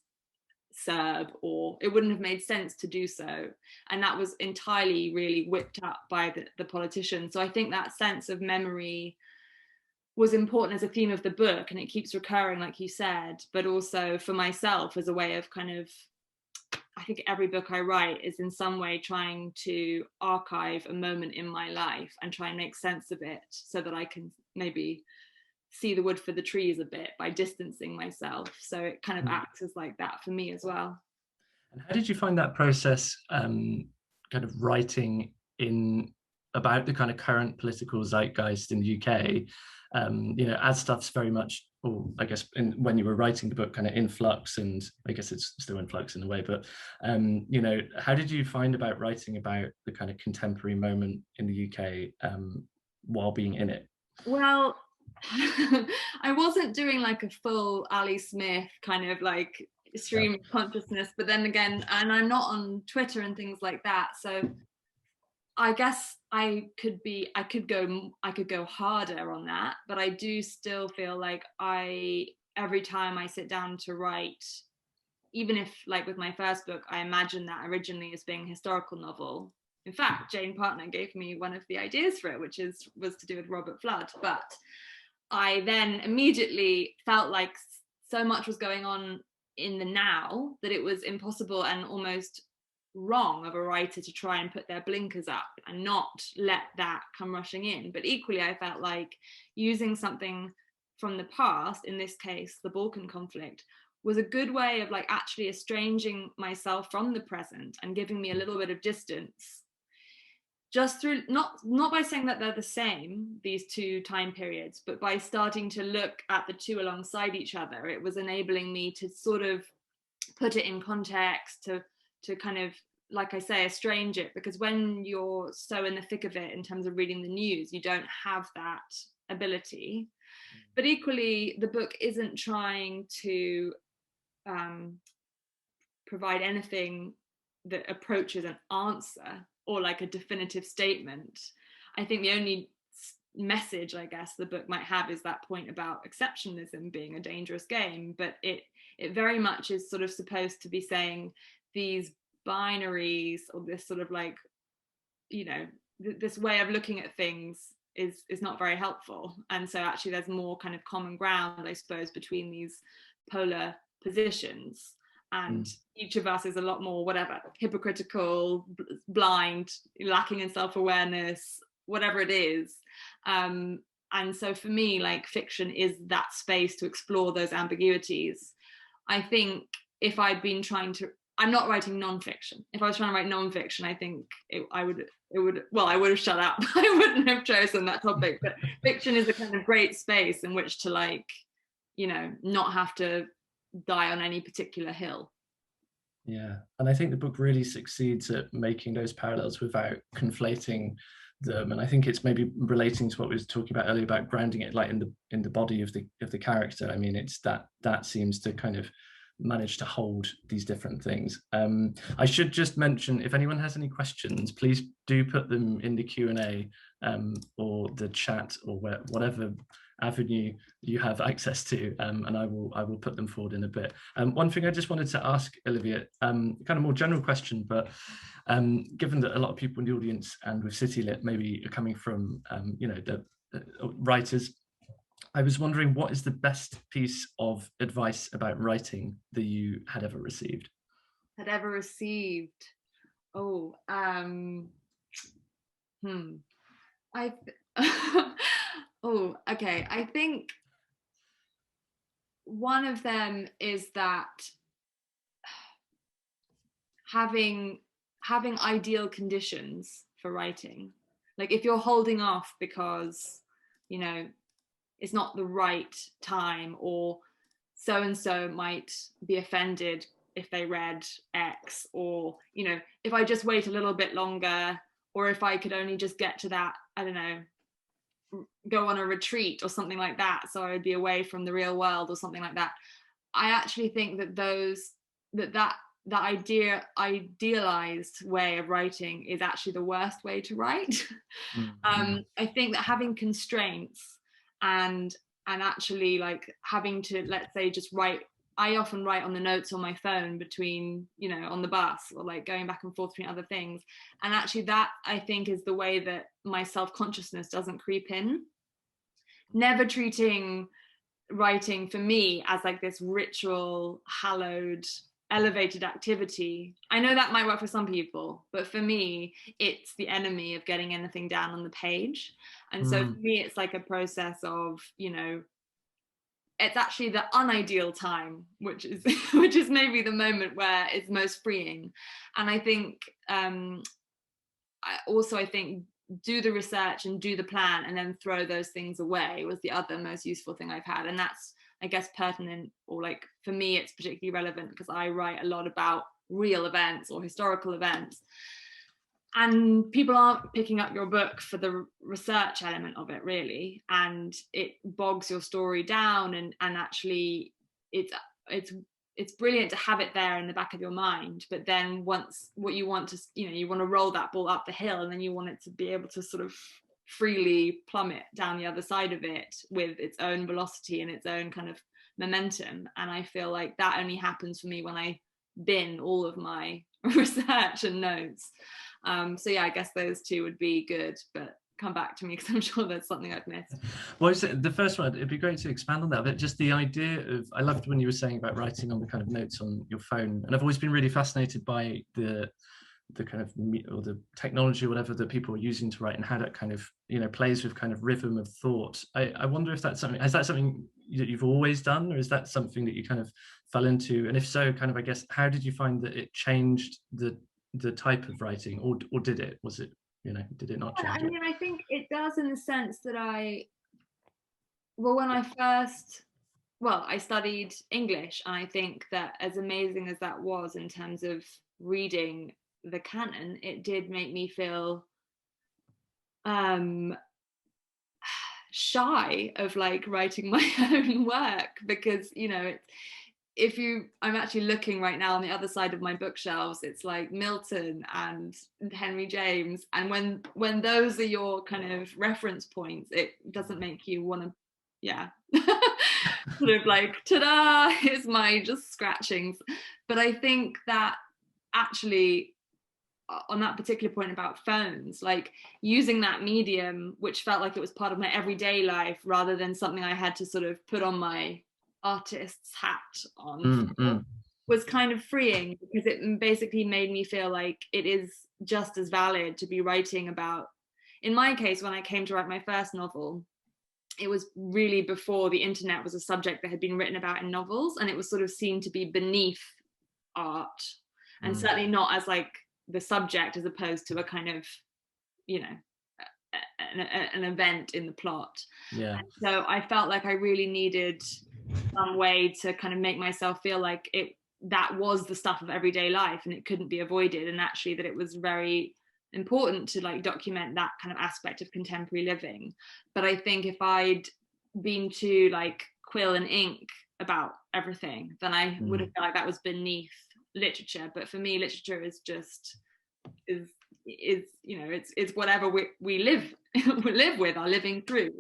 Serb, or it wouldn't have made sense to do so, and that was entirely really whipped up by the politicians. So I think that sense of memory was important as a theme of the book, and it keeps recurring, like you said, but also for myself as a way of kind of, I think every book I write is in some way trying to archive a moment in my life and try and make sense of it, so that I can maybe see the wood for the trees a bit by distancing myself. So it kind of acts as like that for me as well. And how did you find that process, kind of writing about the kind of current political zeitgeist in the UK? You know, as stuff's very much, or I guess when you were writing the book, kind of in flux, and I guess it's still in flux in a way, but you know, how did you find about writing about the kind of contemporary moment in the UK while being in it? Well, I wasn't doing like a full Ali Smith kind of like stream of consciousness, but then again, and I'm not on Twitter and things like that, so I guess I could go harder on that, but I do still feel like every time I sit down to write, even if like with my first book, I imagined that originally as being a historical novel. In fact, Jane Partner gave me one of the ideas for it, which was to do with Robert Flood, but I then immediately felt like so much was going on in the now that it was impossible and almost wrong of a writer to try and put their blinkers up and not let that come rushing in. But equally, I felt like using something from the past, in this case, the Balkan conflict, was a good way of like actually estranging myself from the present and giving me a little bit of distance, just through not by saying that they're the same, these two time periods, but by starting to look at the two alongside each other. It was enabling me to sort of put it in context, to kind of, like I say, estrange it, because when you're so in the thick of it in terms of reading the news, you don't have that ability. But equally, the book isn't trying to provide anything that approaches an answer or like a definitive statement. I think the only message, I guess, the book might have is that point about exceptionalism being a dangerous game, but it very much is sort of supposed to be saying these binaries, or this sort of like, you know, this way of looking at things is not very helpful. And so actually there's more kind of common ground, I suppose, between these polar positions. And each of us is a lot more, whatever, hypocritical, blind, lacking in self-awareness, whatever it is. And so for me, like, fiction is that space to explore those ambiguities. I think if I'd been trying to, I'm not writing nonfiction. If I was trying to write nonfiction, I think I would have shut up. I wouldn't have chosen that topic. But fiction is a kind of great space in which to, like, you know, not have to die on any particular hill. Yeah, and I think the book really succeeds at making those parallels without conflating them. And I think it's maybe relating to what we were talking about earlier about grounding it like in the body of the character. I mean, it's that seems to kind of manage to hold these different things. I should just mention, if anyone has any questions, please do put them in the Q&A or the chat or whatever avenue you have access to, and I will put them forward in a bit. One thing I just wanted to ask Olivia, kind of more general question, but given that a lot of people in the audience and with CityLit maybe are coming from the writers, I was wondering, what is the best piece of advice about writing that you had ever received? Oh, oh, okay. I think one of them is that having ideal conditions for writing, like if you're holding off because, you know, it's not the right time, or so and so might be offended if they read X, or, you know, if I just wait a little bit longer, or if I could only just get to that, I don't know, go on a retreat or something like that, so I would be away from the real world or something like that. I actually think that that idealized way of writing is actually the worst way to write. Mm-hmm. I think that having constraints and actually like having to, let's say, just write, I often write on the notes on my phone between, you know, on the bus, or like going back and forth between other things. And actually that, I think, is the way that my self-consciousness doesn't creep in. Never treating writing for me as like this ritual, hallowed, elevated activity. I know that might work for some people, but for me, it's the enemy of getting anything down on the page. And so for me, it's like a process of, you know, it's actually the unideal time, which is maybe the moment where it's most freeing. And I think I think do the research and do the plan and then throw those things away was the other most useful thing I've had. And that's, I guess, pertinent, or like for me it's particularly relevant because I write a lot about real events or historical events, and people aren't picking up your book for the research element of it, really, and it bogs your story down. And actually it's brilliant to have it there in the back of your mind, but then once what you want to, you know, you want to roll that ball up the hill, and then you want it to be able to sort of freely plummet down the other side of it with its own velocity and its own kind of momentum. And I feel like that only happens for me when I bin all of my research and notes. So yeah, I guess those two would be good, but come back to me because I'm sure there's something I've missed. Well, the first one, it'd be great to expand on that, but just the idea of, I loved when you were saying about writing on the kind of notes on your phone, and I've always been really fascinated by the kind of, or the technology or whatever that people are using to write, and how that kind of, you know, plays with kind of rhythm of thought. I wonder if that's something, is that something that you've always done, or is that something that you kind of fell into? And if so, kind of, I guess, how did you find that it changed the type of writing, or did it, was it, you know, did it not change? I mean, I think it does, in the sense that I studied English, and I think that as amazing as that was in terms of reading the canon, it did make me feel shy of like writing my own work, because, you know, I'm actually looking right now on the other side of my bookshelves, it's like Milton and Henry James, and when those are your kind of reference points, it doesn't make you want to, yeah, sort of like, ta-da, here's my just scratchings. But I think that actually, on that particular point about phones, like using that medium, which felt like it was part of my everyday life rather than something I had to sort of put on my artist's hat on, was kind of freeing, because it basically made me feel like it is just as valid to be writing about. In my case, when I came to write my first novel, it was really before the internet was a subject that had been written about in novels, and it was sort of seen to be beneath art, and certainly not as like the subject, as opposed to a kind of, you know, an event in the plot. Yeah. And so I felt like I really needed some way to kind of make myself feel like it that was the stuff of everyday life and it couldn't be avoided, and actually that it was very important to like document that kind of aspect of contemporary living. But I think if I'd been too like quill and ink about everything, then I would have felt like that was beneath literature. But for me, literature is just is you know, it's whatever we live we live with, are living through.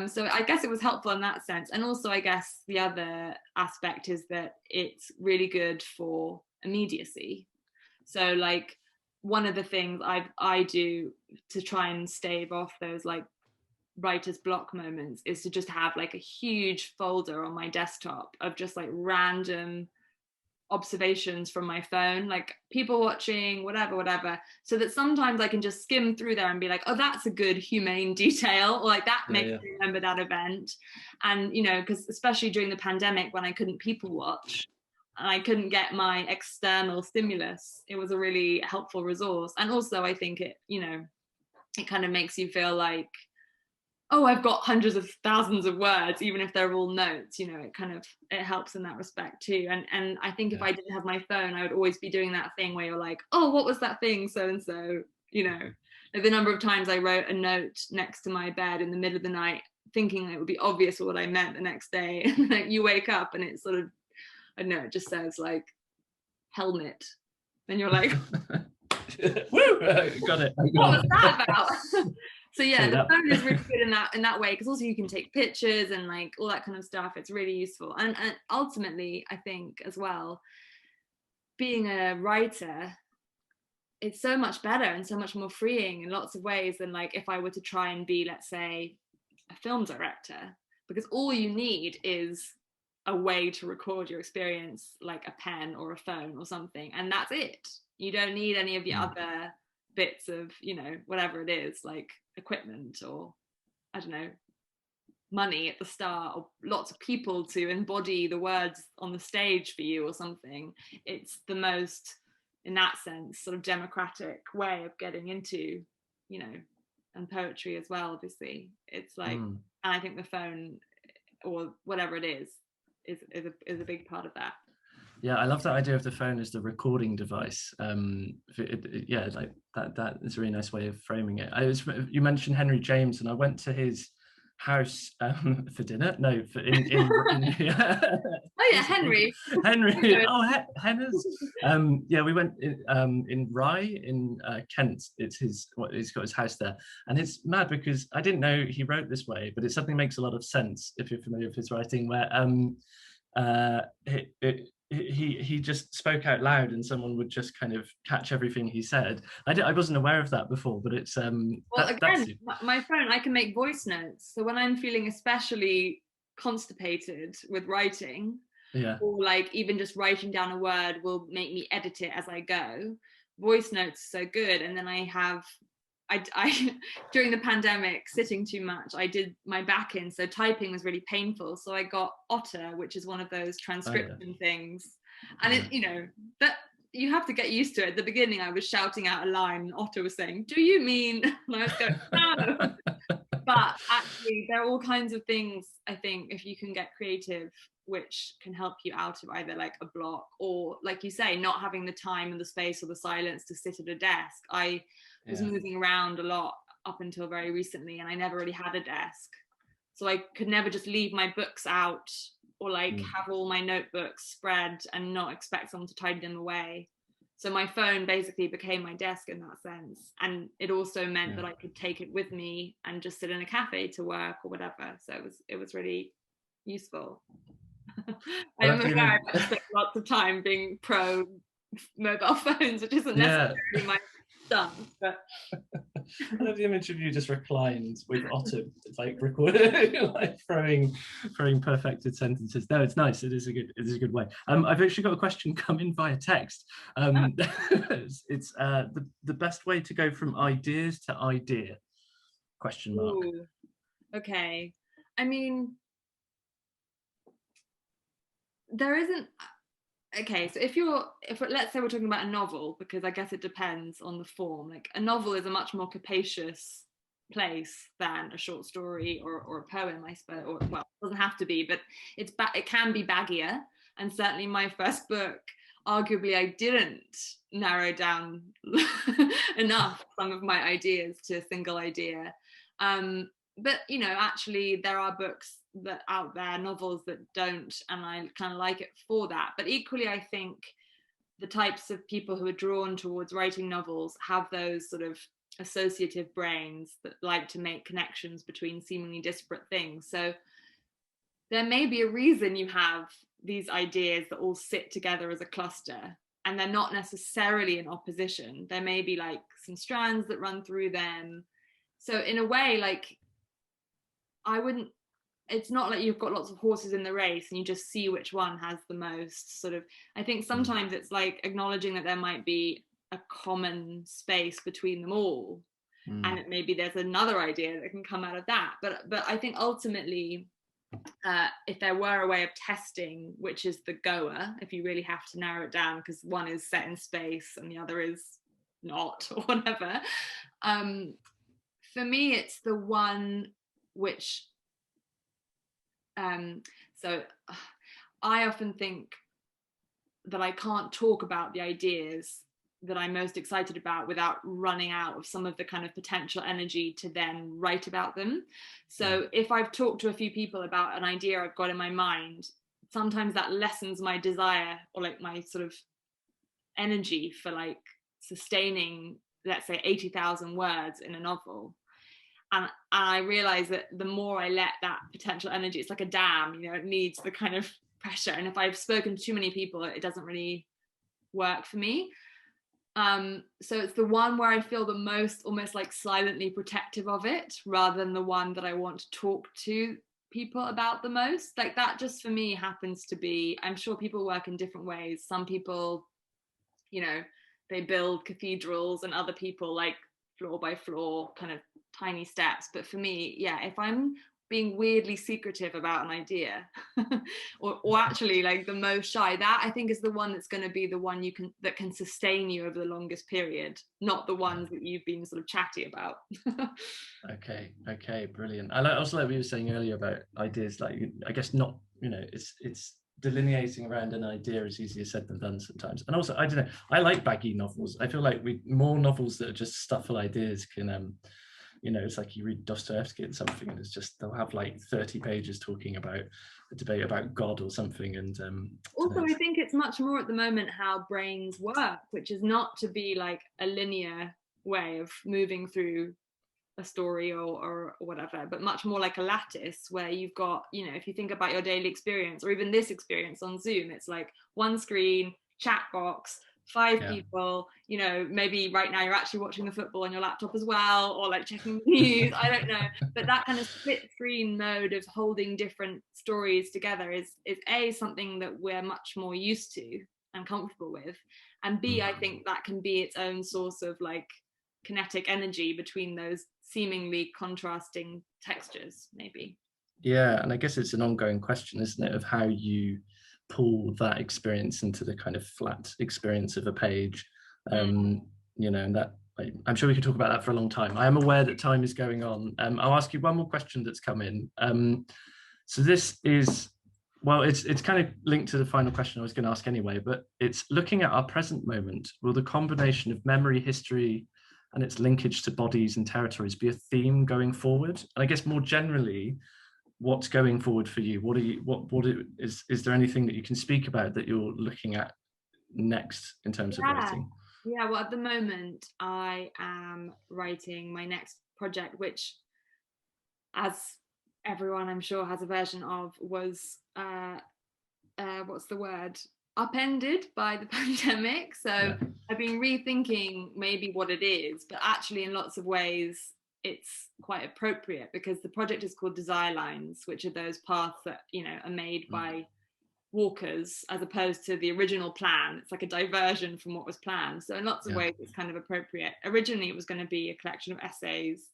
So I guess it was helpful in that sense. And also I guess the other aspect is that it's really good for immediacy. So like one of the things I do to try and stave off those like writer's block moments is to just have like a huge folder on my desktop of just like random observations from my phone, like people watching, whatever, so that sometimes I can just skim through there and be like, oh, that's a good humane detail, or like that makes me remember that event. And you know, because especially during the pandemic when I couldn't people watch and I couldn't get my external stimulus, it was a really helpful resource. And also I think it, you know, it kind of makes you feel like, oh, I've got hundreds of thousands of words, even if they're all notes, you know, it helps in that respect too. And I think if I didn't have my phone, I would always be doing that thing where you're like, oh, what was that thing so-and-so, you know, like the number of times I wrote a note next to my bed in the middle of the night, thinking it would be obvious what I meant the next day. And like you wake up and it's sort of, I don't know, it just says like helmet. And you're like, woo, got it. What was that about? So yeah, the phone is really up. good in that way, because also you can take pictures and like all that kind of stuff. It's really useful. And ultimately, I think as well, being a writer, it's so much better and so much more freeing in lots of ways than like if I were to try and be, let's say, a film director, because all you need is a way to record your experience, like a pen or a phone or something, and that's it. You don't need any of the other bits of, you know, whatever it is, like equipment or I don't know, money at the start, or lots of people to embody the words on the stage for you or something. It's the most, in that sense, sort of democratic way of getting into, you know, and poetry as well, obviously. It's like, and I think the phone or whatever it is a big part of that. Yeah, I love that idea of the phone as the recording device. Yeah, like that is a really nice way of framing it. You mentioned Henry James, and I went to his house for dinner. No, Oh yeah, Henry. Oh, Henner's. Yeah, we went in Rye in Kent. He's got his house there, and it's mad because I didn't know he wrote this way, but it suddenly makes a lot of sense if you're familiar with his writing, where he just spoke out loud and someone would just kind of catch everything he said. I wasn't aware of that before, but it's well, again, my phone, I can make voice notes, so when I'm feeling especially constipated with writing, or like even just writing down a word will make me edit it as I go. Voice notes are so good. And then I during the pandemic, sitting too much, I did my back in, so typing was really painful. So I got Otter, which is one of those transcription things. And it, you know, that you have to get used to it. At the beginning, I was shouting out a line, and Otter was saying, "Do you mean?" And I was going, "No." But actually, there are all kinds of things, I think, if you can get creative, which can help you out of either like a block or, like you say, not having the time and the space or the silence to sit at a desk. I was moving around a lot up until very recently, and I never really had a desk, so I could never just leave my books out or like have all my notebooks spread and not expect someone to tidy them away. So my phone basically became my desk in that sense, and it also meant that I could take it with me and just sit in a cafe to work or whatever. So it was really useful. I'm aware I spent lots of time being pro mobile phones, which isn't necessarily my stuff, but I love the image of you just reclined with Otter, like recording, like throwing perfected sentences. No, it's nice. It is a good way. I've actually got a question come in via text. It's the best way to go from ideas to idea? Question mark. Ooh, okay. I mean, there isn't. Okay, so if let's say we're talking about a novel, because I guess it depends on the form. Like a novel is a much more capacious place than a short story or a poem, I suppose. Or well, it doesn't have to be, but it can be baggier. And certainly my first book, arguably I didn't narrow down enough some of my ideas to a single idea. But, you know, actually there are books that out there, novels that don't, and I kind of like it for that. But equally, I think the types of people who are drawn towards writing novels have those sort of associative brains that like to make connections between seemingly disparate things. So there may be a reason you have these ideas that all sit together as a cluster, and they're not necessarily in opposition. There may be like some strands that run through them. So in a way, like, it's not like you've got lots of horses in the race and you just see which one has the most sort of, I think sometimes it's like acknowledging that there might be a common space between them all. And maybe there's another idea that can come out of that. But I think ultimately, if there were a way of testing which is the goer, if you really have to narrow it down, because one is set in space and the other is not, or whatever, for me it's the one which so I often think that I can't talk about the ideas that I'm most excited about without running out of some of the kind of potential energy to then write about them. So if I've talked to a few people about an idea I've got in my mind, sometimes that lessens my desire or like my sort of energy for like sustaining, let's say, 80,000 words in a novel. And I realize that the more I let that potential energy, it's like a dam, you know, it needs the kind of pressure. And if I've spoken to too many people, it doesn't really work for me. So it's the one where I feel the most almost like silently protective of it, rather than the one that I want to talk to people about the most. Like that just for me happens to be, I'm sure people work in different ways. Some people, you know, they build cathedrals, and other people like floor by floor kind of tiny steps. But for me, yeah, if I'm being weirdly secretive about an idea or actually like the most shy, that I think is the one that's going to be the one that can sustain you over the longest period, not the ones that you've been sort of chatty about. Okay, brilliant. I also like what you were saying earlier about ideas, like, I guess not, you know, it's delineating around an idea is easier said than done sometimes. And also, I don't know, I like baggy novels. I feel like more novels that are just stuff full ideas can you know, it's like you read Dostoevsky and something, and it's just, they'll have like 30 pages talking about a debate about God or something. And also, I think it's much more at the moment how brains work, which is not to be like a linear way of moving through a story or whatever, but much more like a lattice where you've got, you know, if you think about your daily experience or even this experience on Zoom, it's like one screen, chat box, 5 people, you know, maybe right now you're actually watching the football on your laptop as well, or like checking the news, I don't know, but that kind of split screen mode of holding different stories together is A, something that we're much more used to and comfortable with, and B, I think that can be its own source of like kinetic energy between those seemingly contrasting textures, maybe. Yeah, and I guess it's an ongoing question, isn't it, of how you pull that experience into the kind of flat experience of a page. You know, and that, I'm sure we could talk about that for a long time. I am aware that time is going on. I'll ask you one more question that's come in. So this is, well, it's kind of linked to the final question I was going to ask anyway, but it's looking at our present moment. Will the combination of memory, history, and its linkage to bodies and territories be a theme going forward? And I guess more generally, what's going forward for you? Is there anything that you can speak about that you're looking at next in terms of writing? Yeah, well, at the moment I am writing my next project, which, as everyone I'm sure has a version of, was what's the word, upended by the pandemic. So I've been rethinking maybe what it is, but actually in lots of ways it's quite appropriate, because the project is called Desire Lines, which are those paths that, you know, are made by walkers as opposed to the original plan. It's like a diversion from what was planned. So in lots of ways it's kind of appropriate. Originally it was going to be a collection of essays,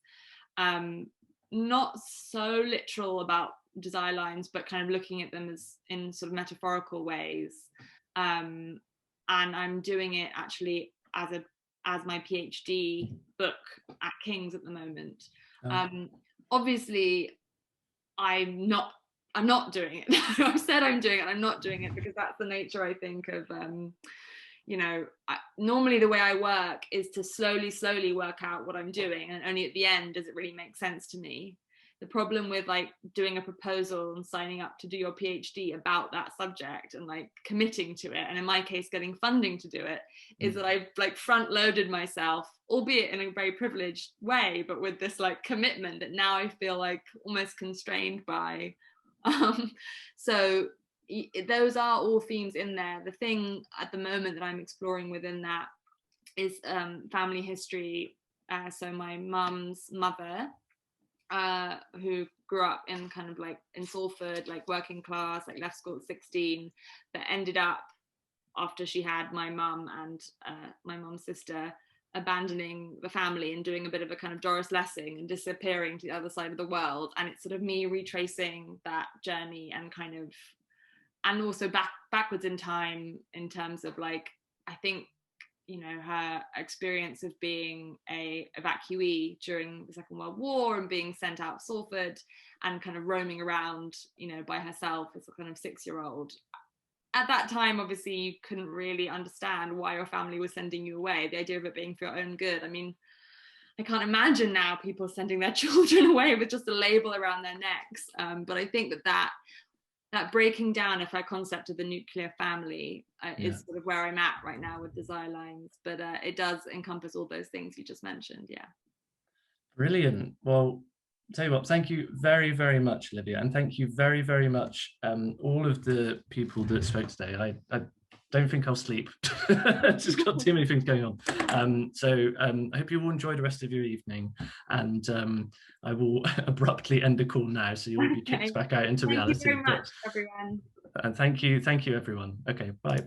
not so literal about desire lines, but kind of looking at them as in sort of metaphorical ways. And I'm doing it actually as my PhD book at King's at the moment. Obviously, I'm not I'm not doing it. I've said I'm doing it, I'm not doing it, because that's the nature, I think, of you know, normally the way I work is to slowly work out what I'm doing, and only at the end does it really make sense to me. The problem with like doing a proposal and signing up to do your PhD about that subject and like committing to it, and in my case getting funding to do it, is that I've like front loaded myself, albeit in a very privileged way, but with this like commitment that now I feel like almost constrained by. So those are all themes in there. The thing at the moment that I'm exploring within that is family history. So my mum's mother, who grew up in kind of like in Salford, like working class, like left school at 16, but ended up, after she had my mum and my mum's sister, abandoning the family and doing a bit of a kind of Doris Lessing and disappearing to the other side of the world. And it's sort of me retracing that journey and kind of, and also backwards in time in terms of like, I think, you know, her experience of being a evacuee during the Second World War and being sent out of Salford and kind of roaming around, you know, by herself as a kind of 6-year-old. At that time, obviously, you couldn't really understand why your family was sending you away, the idea of it being for your own good. I mean, I can't imagine now people sending their children away with just a label around their necks. But I think that breaking down of her concept of the nuclear family is sort of where I'm at right now with Desire Lines. But it does encompass all those things you just mentioned, yeah. Brilliant. Well, tell you what, thank you very, very much, Olivia, and thank you very, very much, all of the people that spoke today. I don't think I'll sleep. Just got too many things going on. So I hope you all enjoy the rest of your evening, and I will abruptly end the call now, so you'll be kicked back out into reality. Thank you very much, everyone. And thank you, everyone. Okay, bye.